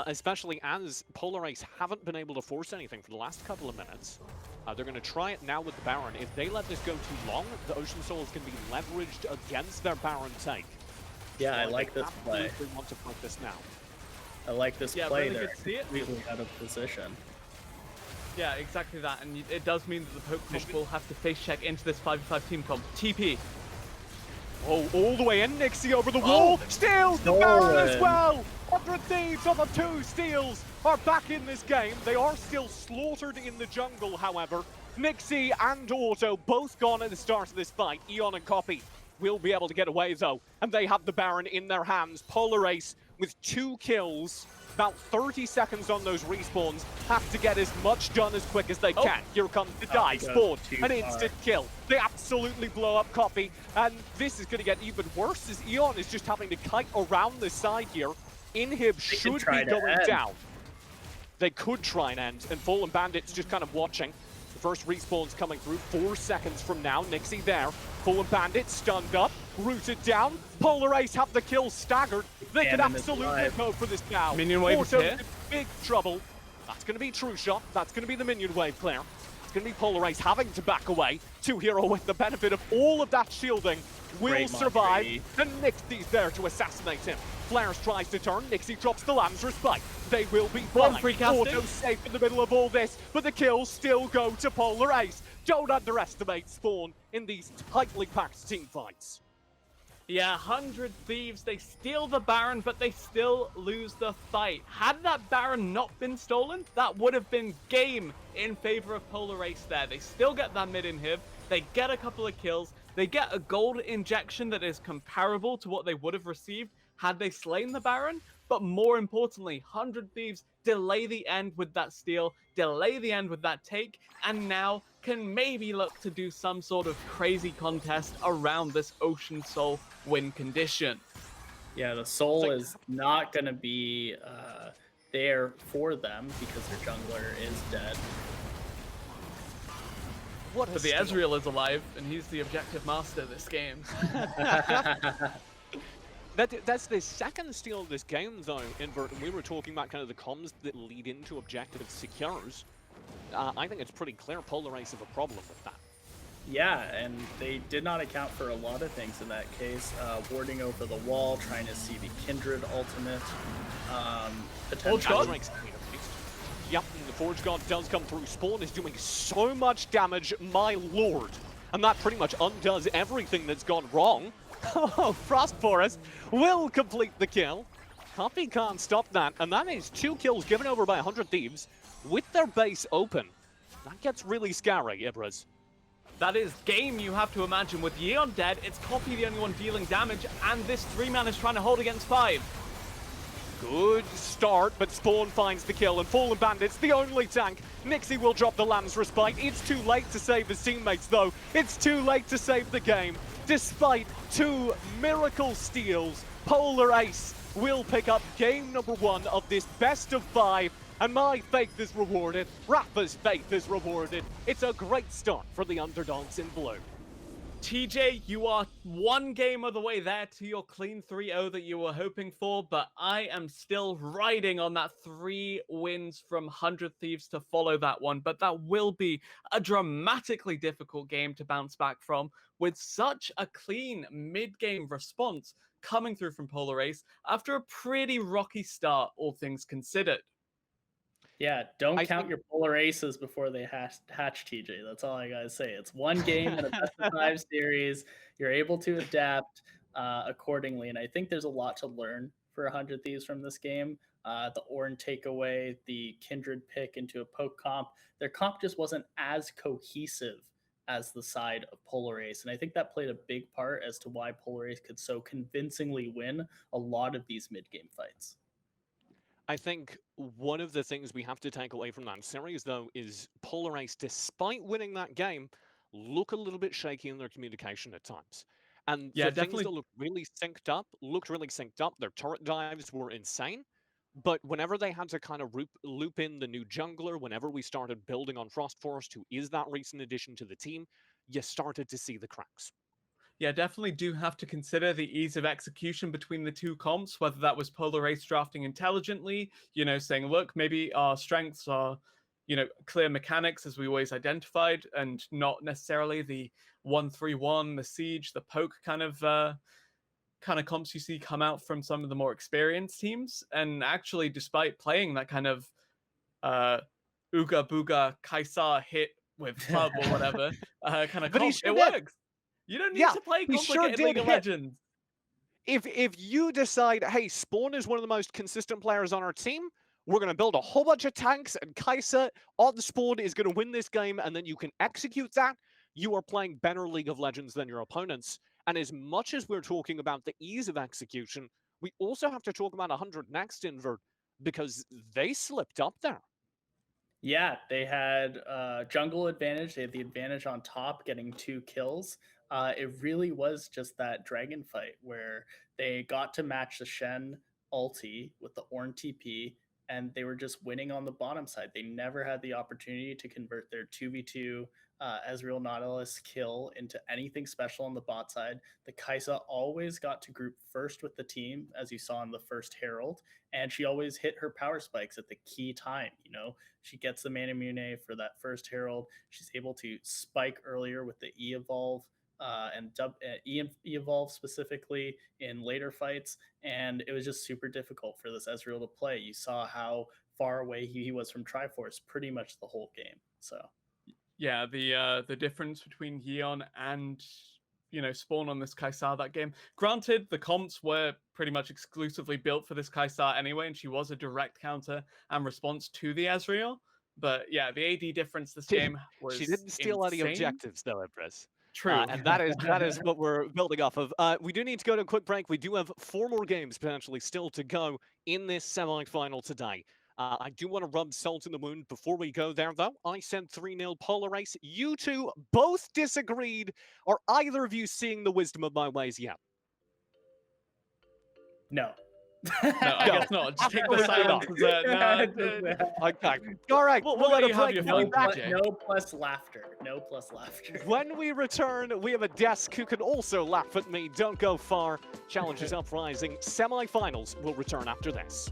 Speaker 8: Especially as Polar Ace haven't been able to force anything for the last couple of minutes. They're going to try it now with the Baron. If they let this go too long, the Ocean Soul is going to be leveraged against their Baron take.
Speaker 6: Yeah,
Speaker 8: So
Speaker 6: I like this play.
Speaker 8: They want to fight this now.
Speaker 6: I like this play.
Speaker 7: Really
Speaker 6: They're
Speaker 7: good to see it.
Speaker 6: completely out of position.
Speaker 7: Yeah, exactly that. And it does mean that the Poke comp will have to face check into this 5v5 team comp. TP.
Speaker 8: Oh, all the way in, Nixie over the wall. Steals the Baron as well. 100 Thieves on the 2 steals are back in this game. They are still slaughtered in the jungle, however. Nixie and Auto both gone at the start of this fight. Eon and Copy will be able to get away though, and they have the Baron in their hands. Polar Ace with 2 kills, about 30 seconds on those respawns, have to get as much done as quick as they can. Here comes the dive, Spawn, an instant kill. They absolutely blow up Copy, and this is going to get even worse as Eon is just having to kite around the side here. Inhib should be going down. They could try and end, and Fallen Bandit's just kind of watching. The first respawn's coming through 4 seconds from now. Nixie there. Fallen Bandit stunned up, rooted down. Polar Ace have the kill staggered. They could absolutely go for this now.
Speaker 7: Minion wave is here.
Speaker 8: In big trouble. That's going to be True Shot. That's going to be the minion wave clear. It's going to be Polar Ace having to back away. 2Hero with the benefit of all of that shielding will survive. And Nixie's there to assassinate him. Flares tries to turn, Nixie drops the Lamb's Respite. They will be fine. Auto safe in the middle of all this, but the kills still go to Polar Ace. Don't underestimate Spawn in these tightly packed team fights.
Speaker 7: Yeah, 100 Thieves, they steal the Baron, but they still lose the fight. Had that Baron not been stolen, that would have been game in favor of Polar Ace there. They still get that mid inhib, they get a couple of kills, they get a gold injection that is comparable to what they would have received had they slain the Baron, but more importantly, 100 Thieves delay the end with that steal, delay the end with that take, and now can maybe look to do some sort of crazy contest around this Ocean Soul win condition.
Speaker 6: Yeah, the Soul is not going to be there for them because their jungler is dead.
Speaker 7: But the Ezreal is alive, and he's the objective master this game.
Speaker 8: That's the second steal of this game, though, Invert. And we were talking about kind of the comms that lead into objective secures. I think it's pretty clear Polar Ace have a problem with that.
Speaker 6: Yeah, and they did not account for a lot of things in that case. Warding over the wall, trying to see the Kindred ultimate. Potentially.
Speaker 8: Yep, and the Forge God does come through. Spawn is doing so much damage, my lord. And that pretty much undoes everything that's gone wrong. Oh, Frost Forest will complete the kill. Copy can't stop that, and that is 2 kills given over by 100 Thieves with their base open. That gets really scary, Ibras.
Speaker 7: That is game, you have to imagine. With Yeon dead, it's Copy the only one dealing damage, and this 3-man is trying to hold against 5.
Speaker 8: Good start, but Spawn finds the kill, and Fallen Bandit's the only tank. Nixie will drop the Lamb's Respite. It's too late to save his teammates, though. It's too late to save the game. Despite 2 miracle steals, Polar Ace will pick up game number 1 of this best of 5, and my faith is rewarded. Rafa's faith is rewarded. It's a great start for the underdogs in blue.
Speaker 7: TJ, you are 1 game of the way there to your clean 3-0 that you were hoping for, but I am still riding on that 3 wins from 100 Thieves to follow that one, but that will be a dramatically difficult game to bounce back from with such a clean mid-game response coming through from Polar Ace after a pretty rocky start, all things considered.
Speaker 6: Yeah, don't count your Polar Aces before they hatch, TJ. That's all I gotta say. It's 1 game in a best of 5 series. You're able to adapt accordingly, and I think there's a lot to learn for 100 Thieves from this game. The Ornn takeaway, the Kindred pick into a poke comp. Their comp just wasn't as cohesive as the side of Polar Ace. And I think that played a big part as to why Polar Ace could so convincingly win a lot of these mid-game fights.
Speaker 8: I think one of the things we have to take away from that series, though, is Polar Ace, despite winning that game, look a little bit shaky in their communication at times. And
Speaker 7: Yeah,
Speaker 8: the things
Speaker 7: definitely.
Speaker 8: that looked really synced up. Their turret dives were insane. But whenever they had to kind of loop in the new jungler, whenever we started building on Frost Forest, who is that recent addition to the team, you started to see the cracks.
Speaker 7: Yeah, definitely do have to consider the ease of execution between the two comps, whether that was Polar Ace drafting intelligently, saying, look, maybe our strengths are, clear mechanics as we always identified, and not necessarily the 1-3-1, the siege, the poke kind of comps you see come out from some of the more experienced teams. And actually, despite playing that kind of Ooga Booga Kaisa hit with club or whatever kind of
Speaker 5: But he
Speaker 7: comp,
Speaker 5: sure
Speaker 7: it
Speaker 5: did.
Speaker 7: works. You don't need
Speaker 5: Yeah,
Speaker 7: to play
Speaker 5: he sure
Speaker 7: complicated
Speaker 5: did
Speaker 7: League of
Speaker 5: hit.
Speaker 7: Legends.
Speaker 8: If you decide, hey, Spawn is one of the most consistent players on our team, we're going to build a whole bunch of tanks, and Kai'Sa on the Spawn is going to win this game, and then you can execute that, you are playing better League of Legends than your opponents. And as much as we're talking about the ease of execution, we also have to talk about 100 Next Invert, because they slipped up there.
Speaker 6: Yeah, they had jungle advantage. They had the advantage on top, getting 2 kills. It really was just that dragon fight where they got to match the Shen ulti with the Ornn TP, and they were just winning on the bottom side. They never had the opportunity to convert their 2v2 Ezreal Nautilus kill into anything special on the bot side. The Kai'Sa always got to group first with the team, as you saw in the first Herald, and she always hit her power spikes at the key time. She gets the Mana Mune for that first Herald. She's able to spike earlier with the E-Evolve and E-Evolve specifically in later fights. And it was just super difficult for this Ezreal to play. You saw how far away he was from Triforce pretty much the whole game. So
Speaker 7: yeah, the difference between Yeon and Spawn on this Kaisar that game. Granted, the comps were pretty much exclusively built for this Kaisar anyway, and she was a direct counter and response to the Ezreal. But yeah, the AD difference this game was
Speaker 8: She didn't steal any
Speaker 7: insane.
Speaker 8: objectives, though, Empress.
Speaker 7: True.
Speaker 8: And that is what we're building off of. We do need to go to a quick break. We do have 4 more games potentially still to go in this semi-final today. I do want to rub salt in the wound before we go there, though. I said 3-0 Polar Ace. You two both disagreed. Are either of you seeing the wisdom of my ways yet?
Speaker 6: no.
Speaker 7: No, I guess not. Just take the silence as a
Speaker 8: Okay. All right.
Speaker 7: We'll
Speaker 8: We'll let
Speaker 7: let
Speaker 8: it
Speaker 7: you have
Speaker 8: break.
Speaker 7: your
Speaker 8: We'll be
Speaker 7: fun,
Speaker 8: back.
Speaker 7: PJ.
Speaker 6: No plus laughter. No plus laughter.
Speaker 8: When we return, we have a desk who can also laugh at me. Don't go far. Challenges Uprising semi-finals will return after this.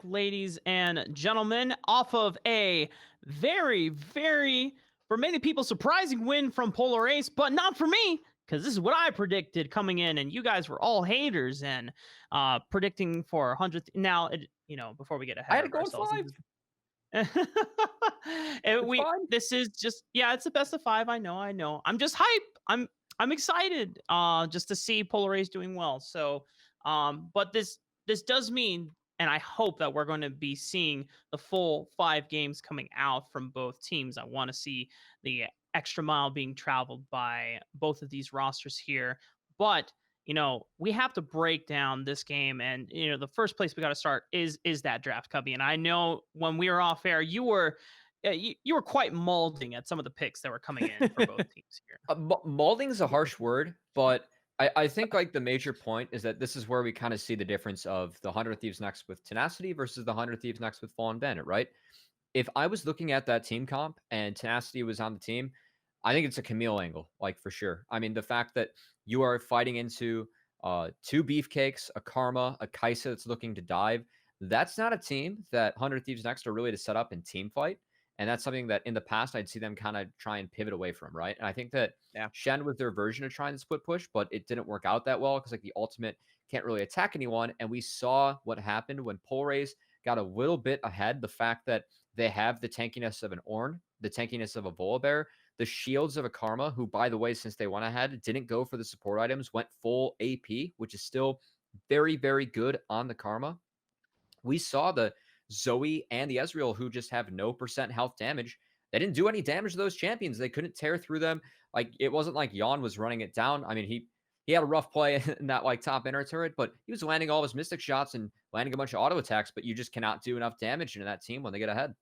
Speaker 1: ladies and gentlemen, off of a very, very, for many people, surprising win from Polar Ace, but not for me, because this is what I predicted coming in, and you guys were all haters and predicting for 100th. Now, before we get
Speaker 3: I
Speaker 1: ahead
Speaker 3: had to
Speaker 1: of
Speaker 3: go in
Speaker 1: ourselves,
Speaker 3: 5.
Speaker 1: this is just, yeah, it's the best of 5. I know. I'm just hype. I'm excited just to see Polar Ace doing well. So, but this does mean, and I hope that we're going to be seeing the full 5 games coming out from both teams. I want to see the extra mile being traveled by both of these rosters here. But we have to break down this game, and the first place we got to start is that draft, Cubby. And I know when we were off air, you were quite molding at some of the picks that were coming in for both teams here.
Speaker 3: Molding is a harsh word, but I think like the major point is that this is where we kind of see the difference of the 100 Thieves Next with Tenacity versus the 100 Thieves Next with Fallen Bandit, right? If I was looking at that team comp and Tenacity was on the team, I think it's a Camille angle, like for sure. I mean, the fact that you are fighting into 2 Beefcakes, a Karma, a Kaisa that's looking to dive, that's not a team that 100 Thieves Next are really to set up in team fight. And that's something that in the past I'd see them kind of try and pivot away from, right? And I think that Shen was their version of trying to split push, but it didn't work out that well because like the ultimate can't really attack anyone. And we saw what happened when Polrace got a little bit ahead. The fact that they have the tankiness of an Ornn, the tankiness of a Volibear, the shields of a Karma, who, by the way, since they went ahead, didn't go for the support items, went full AP, which is still very, very good on the Karma. We saw the Zoe and the Ezreal, who just have no % health damage. They didn't do any damage to those champions. They couldn't tear through them. Like, it wasn't like Jan was running it down. I mean, he had a rough play in that like top inner turret, but he was landing all of his mystic shots and landing a bunch of auto attacks, but you just cannot do enough damage into that team when they get ahead.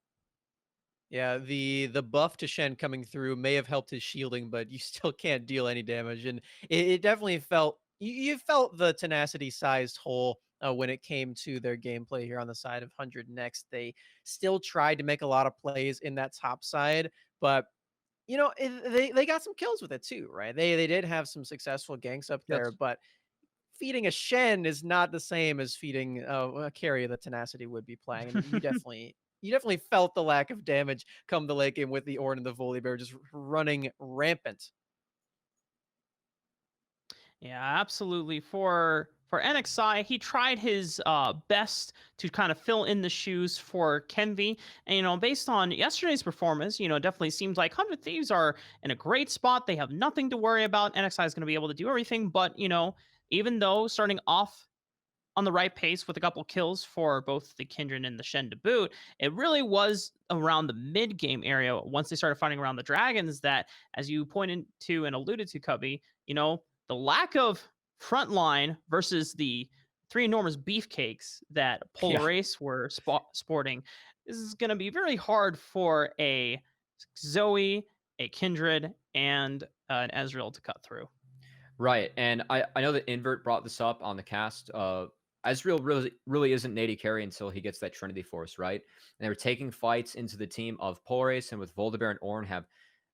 Speaker 2: Yeah, the buff to Shen coming through may have helped his shielding, but you still can't deal any damage. And it definitely felt, you felt the Tenacity sized hole when it came to their gameplay here on the side of 100 Next. They still tried to make a lot of plays in that top side, but they got some kills with it too, right? They did have some successful ganks up there, but feeding a Shen is not the same as feeding a carry that Tenacity would be playing. And you definitely felt the lack of damage come the late game with the Ornn and the Volibear just running rampant.
Speaker 1: Yeah, absolutely. For NXI, he tried his best to kind of fill in the shoes for Kenvi. And, based on yesterday's performance, definitely seems like 100 Thieves are in a great spot. They have nothing to worry about. NXI is going to be able to do everything. But, even though starting off on the right pace with a couple kills for both the Kindred and the Shen to boot, it really was around the mid-game area once they started fighting around the dragons that, as you pointed to and alluded to, Cubby, the lack of frontline versus the 3 enormous beefcakes that Polar Ace were sporting, this is going to be very hard for a Zoe, a Kindred, and an Ezreal to cut through.
Speaker 3: Right, and I know that Invert brought this up on the cast. Ezreal really isn't an AD carry until he gets that Trinity Force, right? And they were taking fights into the team of Polrace and with Volibear and Ornn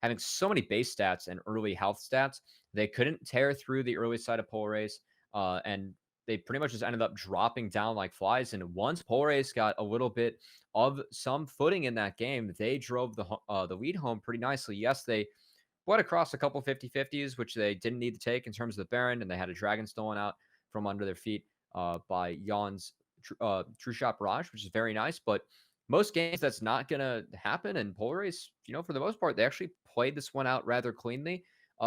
Speaker 3: having so many base stats and early health stats. They couldn't tear through the early side of Polrace, and they pretty much just ended up dropping down like flies. And once Polrace got a little bit of some footing in that game, they drove the lead home pretty nicely. Yes, they went across a couple 50-50s, which they didn't need to take in terms of the Baron, and they had a Dragon stolen out from under their feet by Jan's True Shot Barrage, which is very nice. But most games, that's not going to happen. And Polrace, for the most part, they actually played this one out rather cleanly.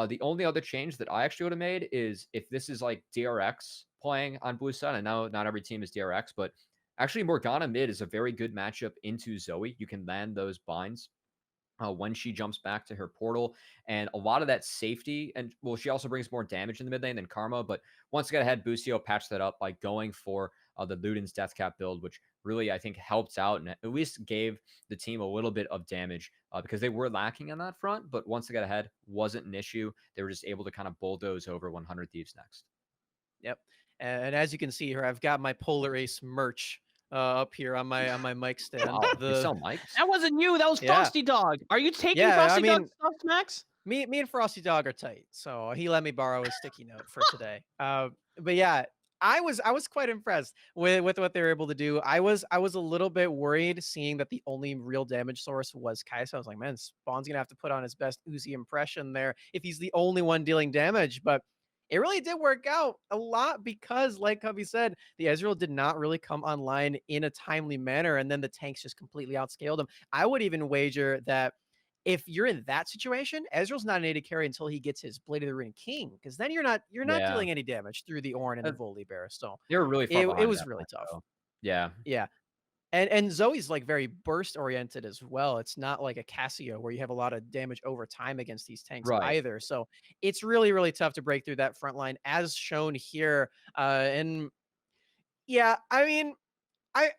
Speaker 3: The only other change that I actually would have made is if this is like DRX playing on blue side. I know not every team is DRX, but actually Morgana mid is a very good matchup into Zoe. You can land those binds when she jumps back to her portal, and a lot of that safety, and well, she also brings more damage in the mid lane than Karma, but once it got ahead, Busio patched that up by going for the Luden's Deathcap build, which really, I think, helped out and at least gave the team a little bit of damage because they were lacking on that front, but once they got ahead, wasn't an issue. They were just able to kind of bulldoze over 100 Thieves Next.
Speaker 2: Yep, and as you can see here, I've got my Polar Ace merch up here on my mic stand.
Speaker 3: Wow, you sell mics?
Speaker 1: That wasn't you. That was Frosty Dog. Are you taking
Speaker 2: Yeah,
Speaker 1: Frosty Dog stuff, Max?
Speaker 2: Me and Frosty Dog are tight, so he let me borrow his sticky note for today. But yeah, I was quite impressed with what they were able to do. I was a little bit worried seeing that the only real damage source was Kai'Sa. I was like, man, Spawn's gonna have to put on his best Uzi impression there if he's the only one dealing damage. But it really did work out a lot because, like Cubby said, the Ezreal did not really come online in a timely manner, and then the tanks just completely outscaled him. I would even wager that if you're in that situation, Ezreal's not an AD carry until he gets his Blade of the Ruined King, because then you're not
Speaker 3: Yeah.
Speaker 2: dealing any damage through the Ornn and the Volibear. So
Speaker 3: They were really far
Speaker 2: it
Speaker 3: behind at
Speaker 2: was
Speaker 3: that
Speaker 2: really
Speaker 3: point,
Speaker 2: tough.
Speaker 3: though. Yeah.
Speaker 2: Yeah. And Zoe's like very burst oriented as well. It's not like a Cassio where you have a lot of damage over time against these tanks
Speaker 3: Right.
Speaker 2: either. So it's really, really tough to break through that front line as shown here. And yeah, I mean, I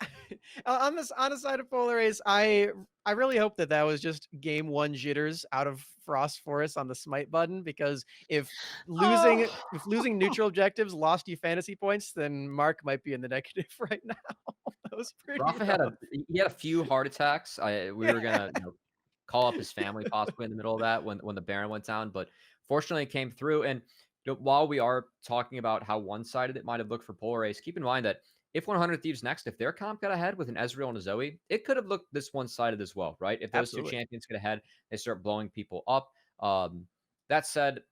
Speaker 2: on the side of Polar Ace, I really hope that that was just game one jitters out of Frost Forest on the smite button, because losing
Speaker 1: Oh.
Speaker 2: if losing neutral objectives lost you fantasy points, then Mark might be in the negative right now. That was pretty
Speaker 3: Rafa
Speaker 2: rough.
Speaker 3: he had a few heart attacks. We were
Speaker 2: Yeah.
Speaker 3: gonna call up his family possibly in the middle of that when the Baron went down, but fortunately it came through. And while we are talking about how one-sided it might have looked for Polar Ace, keep in mind that if 100 Thieves next, if their comp got ahead with an Ezreal and a Zoe, it could have looked this one-sided as well, right? If those two
Speaker 2: Absolutely.
Speaker 3: champions get ahead, they start blowing people up. That said,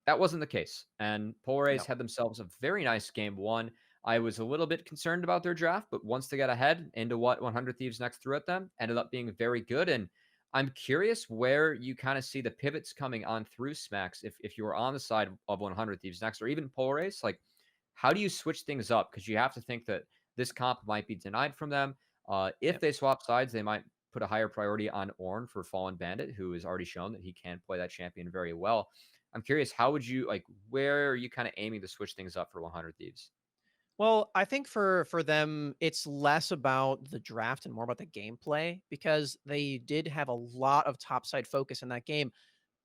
Speaker 3: that wasn't the case. And Polar Ace
Speaker 2: No.
Speaker 3: had themselves a very nice game one. I was a little bit concerned about their draft, but once they got ahead into what 100 Thieves next threw at them, ended up being very good. And I'm curious where you kind of see the pivots coming on through Smacks if you were on the side of 100 Thieves next, or even Polar Ace. Like, how do you switch things up? Because you have to think that this comp might be denied from them. If
Speaker 2: Yep.
Speaker 3: they swap sides, they might put a higher priority on Ornn for Fallen Bandit, who has already shown that he can play that champion very well. I'm curious, how would you where are you kind of aiming to switch things up for 100 Thieves?
Speaker 2: Well, I think for them, it's less about the draft and more about the gameplay, because they did have a lot of topside focus in that game.
Speaker 3: Mhm.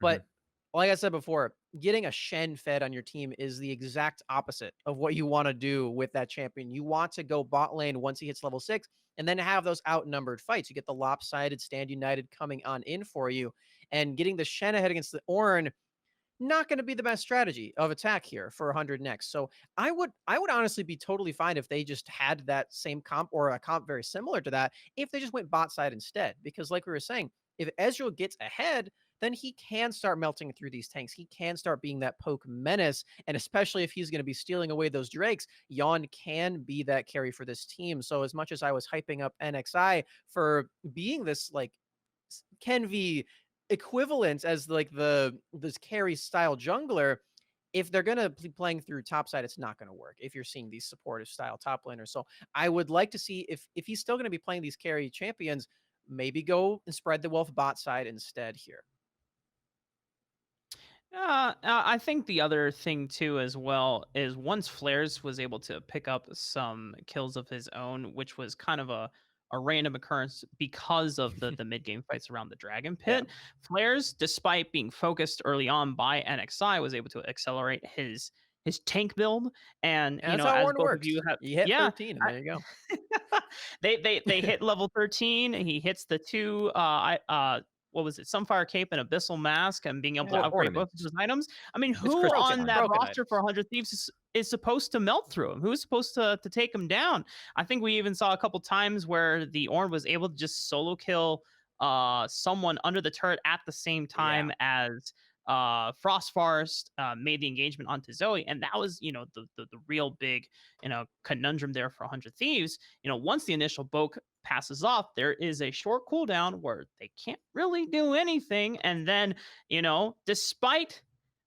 Speaker 2: But like I said before, getting a Shen fed on your team is the exact opposite of what you want to do with that champion. You want to go bot lane once he hits level 6 and then have those outnumbered fights. You get the lopsided stand united coming on in for you, and getting the Shen ahead against the Ornn, not going to be the best strategy of attack here for 100 next. So I would honestly be totally fine if they just had that same comp or a comp very similar to that, if they just went bot side instead. Because like we were saying, if Ezreal gets ahead, then he can start melting through these tanks. He can start being that poke menace. And especially if he's going to be stealing away those Drakes, Yon can be that carry for this team. So as much as I was hyping up NXI for being this like can be equivalent as like this carry style jungler, if they're gonna be playing through top side, it's not gonna work if you're seeing these supportive style top laners. So I would like to see if he's still gonna be playing these carry champions, maybe go and spread the wealth bot side instead here.
Speaker 1: I think the other thing too, as well, is once Flares was able to pick up some kills of his own, which was kind of a random occurrence because of the mid game fights around the Dragon
Speaker 2: Yeah.
Speaker 1: Pit. Flares, despite being focused early on by NXI, was able to accelerate his tank build, and
Speaker 2: And that's how
Speaker 1: as
Speaker 2: Ornn
Speaker 1: both of
Speaker 2: works.
Speaker 1: you have,
Speaker 2: You hit
Speaker 1: yeah,
Speaker 2: 13 and there you go.
Speaker 1: they hit level 13. He hits the two what was it, Sunfire Cape and Abyssal Mask, and being able to
Speaker 2: Yeah.
Speaker 1: upgrade both of
Speaker 3: Ornaments.
Speaker 1: those items. I mean,
Speaker 3: It's
Speaker 1: who
Speaker 3: crystal
Speaker 1: on
Speaker 3: time.
Speaker 1: that
Speaker 2: Broken
Speaker 1: roster for
Speaker 2: items.
Speaker 1: 100 Thieves is supposed to melt through him? Who's supposed to take him down? I think we even saw a couple times where the Ornn was able to just solo kill someone under the turret at the same time as Frost Forest made the engagement onto Zoe, and that was the real big conundrum there for 100 Thieves. Once the initial poke passes off, there is a short cooldown where they can't really do anything, and then despite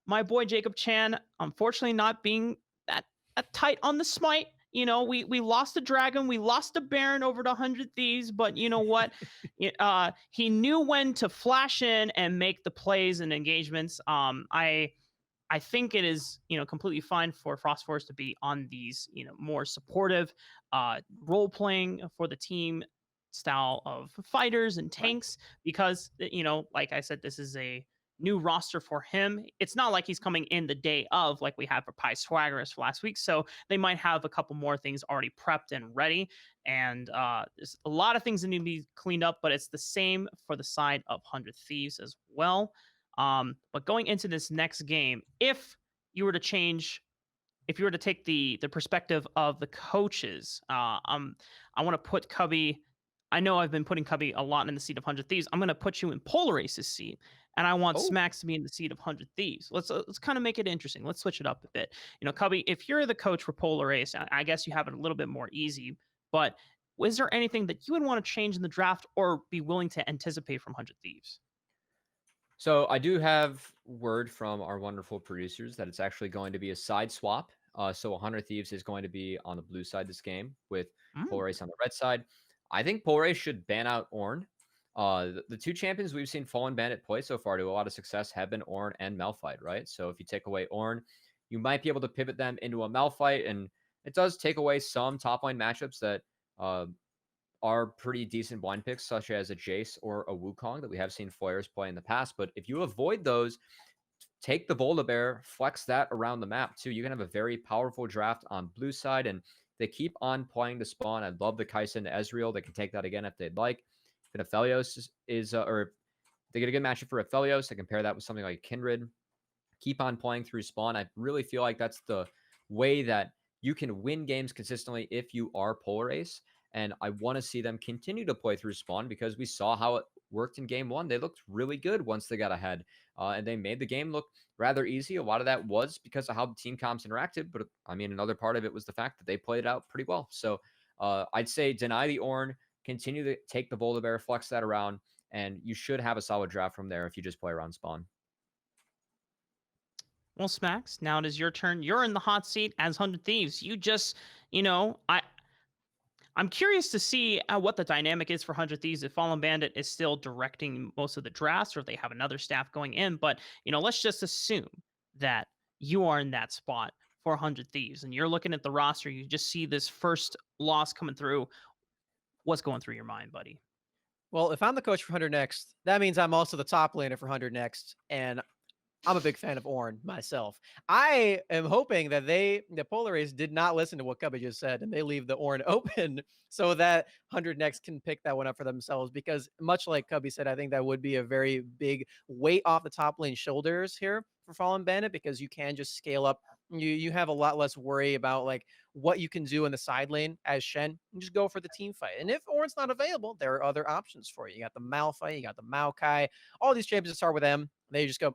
Speaker 1: my boy Jacob Chan unfortunately not being that tight on the smite. We lost a dragon, we lost a baron over to 100 Thieves, but you know what? He knew when to flash in and make the plays and engagements. I think it is, completely fine for Frost Force to be on these, more supportive role playing for the team style of fighters and tanks, because, like I said, this is a new roster for him. It's not like he's coming in the day of like we had for Pi Swaggerus last week. So they might have a couple more things already prepped and ready. And there's a lot of things that need to be cleaned up, but it's the same for the side of 100 Thieves as well. But going into this next game, if you were to change if you were to take the perspective of the coaches, I want to put Cubby. I know I've been putting Cubby a lot in the seat of 100 Thieves. I'm going to put you in Polar Ace's seat, and I want
Speaker 3: Oh,
Speaker 1: Smacks to be in the seat of 100 Thieves. Let's kind of make it interesting. Let's switch it up a bit. Cubby, if you're the coach for Polar Ace, I guess you have it a little bit more easy. But was there anything that you would want to change in the draft or be willing to anticipate from 100 Thieves?
Speaker 3: so I do have word from our wonderful producers that it's actually going to be a side swap. So 100 Thieves is going to be on the blue side this game with
Speaker 1: Mm.
Speaker 3: Polar Ace on the red side. I think Polar Ace should ban out Ornn. The two champions we've seen Fallen Bandit play so far to a lot of success have been Ornn and Malphite, right? So if you take away Ornn, you might be able to pivot them into a Malphite, and it does take away some top lane matchups that are pretty decent blind picks, such as a Jace or a Wukong that we have seen Flares play in the past. But if you avoid those, take the Volibear, flex that around the map too. You can have a very powerful draft on blue side, and they keep on playing the spawn. I love the Kai'Sa and Ezreal. They can take that again if they'd like. If an Aphelios is or if they get a good matchup for Aphelios, they can pair that with something like Kindred. Keep on playing through spawn. I really feel like that's the way that you can win games consistently if you are Polar Ace. And I want to see them continue to play through spawn because we saw how it worked in game one. They looked really good once they got ahead, and they made the game look rather easy. A lot of that was because of how the team comps interacted, but I mean, another part of it was the fact that they played it out pretty well. So I'd say deny the Ornn, continue to take the Volibear, flex that around, and you should have a solid draft from there if you just play around spawn.
Speaker 1: Well, Smacks, now it is your turn. You're in the hot seat as 100 Thieves. You just, I'm curious to see what the dynamic is for 100 Thieves if Fallen Bandit is still directing most of the drafts or if they have another staff going in. But, let's just assume that you are in that spot for 100 Thieves and you're looking at the roster. You just see this first loss coming through. What's going through your mind, buddy?
Speaker 2: Well, if I'm the coach for 100 Next, that means I'm also the top laner for 100 Next, and I'm a big fan of Ornn myself. I am hoping that the Polar Ace did not listen to what Cubby just said and they leave the Ornn open so that 100 Next can pick that one up for themselves. Because much like Cubby said, I think that would be a very big weight off the top lane shoulders here for Fallen Bandit, because you can just scale up. You have a lot less worry about like what you can do in the side lane as Shen. You just go for the team fight. And if Ornn's not available, there are other options for you. You got the Malphite, you got the Maokai. All these champions start with them. They just go,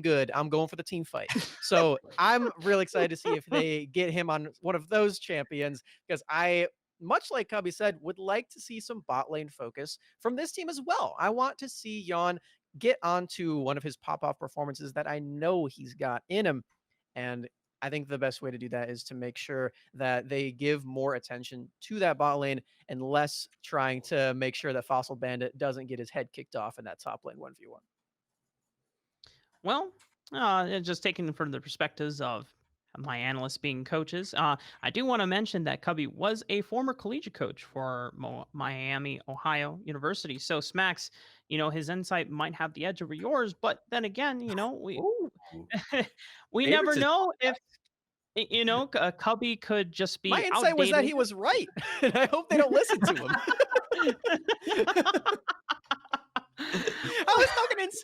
Speaker 2: good. I'm going for the team fight. So I'm really excited to see if they get him on one of those champions, because I, much like Cubby said, would like to see some bot lane focus from this team as well. I want to see Yon get onto one of his pop-off performances that I know he's got in him. And I think the best way to do that is to make sure that they give more attention to that bot lane and less trying to make sure that Fossil Bandit doesn't get his head kicked off in that top lane 1v1.
Speaker 1: Well, just taking from the perspectives of my analysts being coaches, I do want to mention that Cubby was a former collegiate coach for Miami, Ohio University. So Smacks, his insight might have the edge over yours, but then again, we we never know if Cubby could just be
Speaker 2: My insight was that he was right, and I hope they don't listen to him.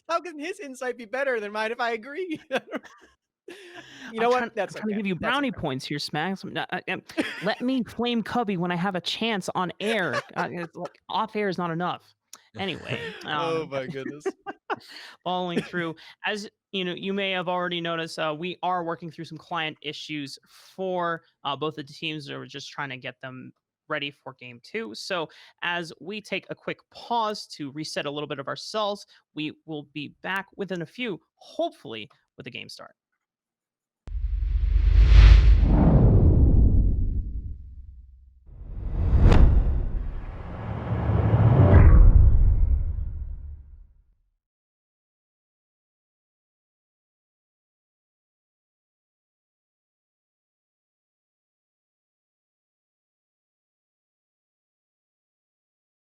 Speaker 2: How can his insight be better than mine if I agree? You know what?
Speaker 1: That's trying to give you brownie points here, Smacks. Let me flame Cubby when I have a chance on air. Off air is not enough. Anyway.
Speaker 2: Oh my goodness.
Speaker 1: Following through, as you may have already noticed, we are working through some client issues for both of the teams. That we're just trying to get them ready for game 2. So as we take a quick pause to reset a little bit of ourselves, we will be back within a few, hopefully, with the game start.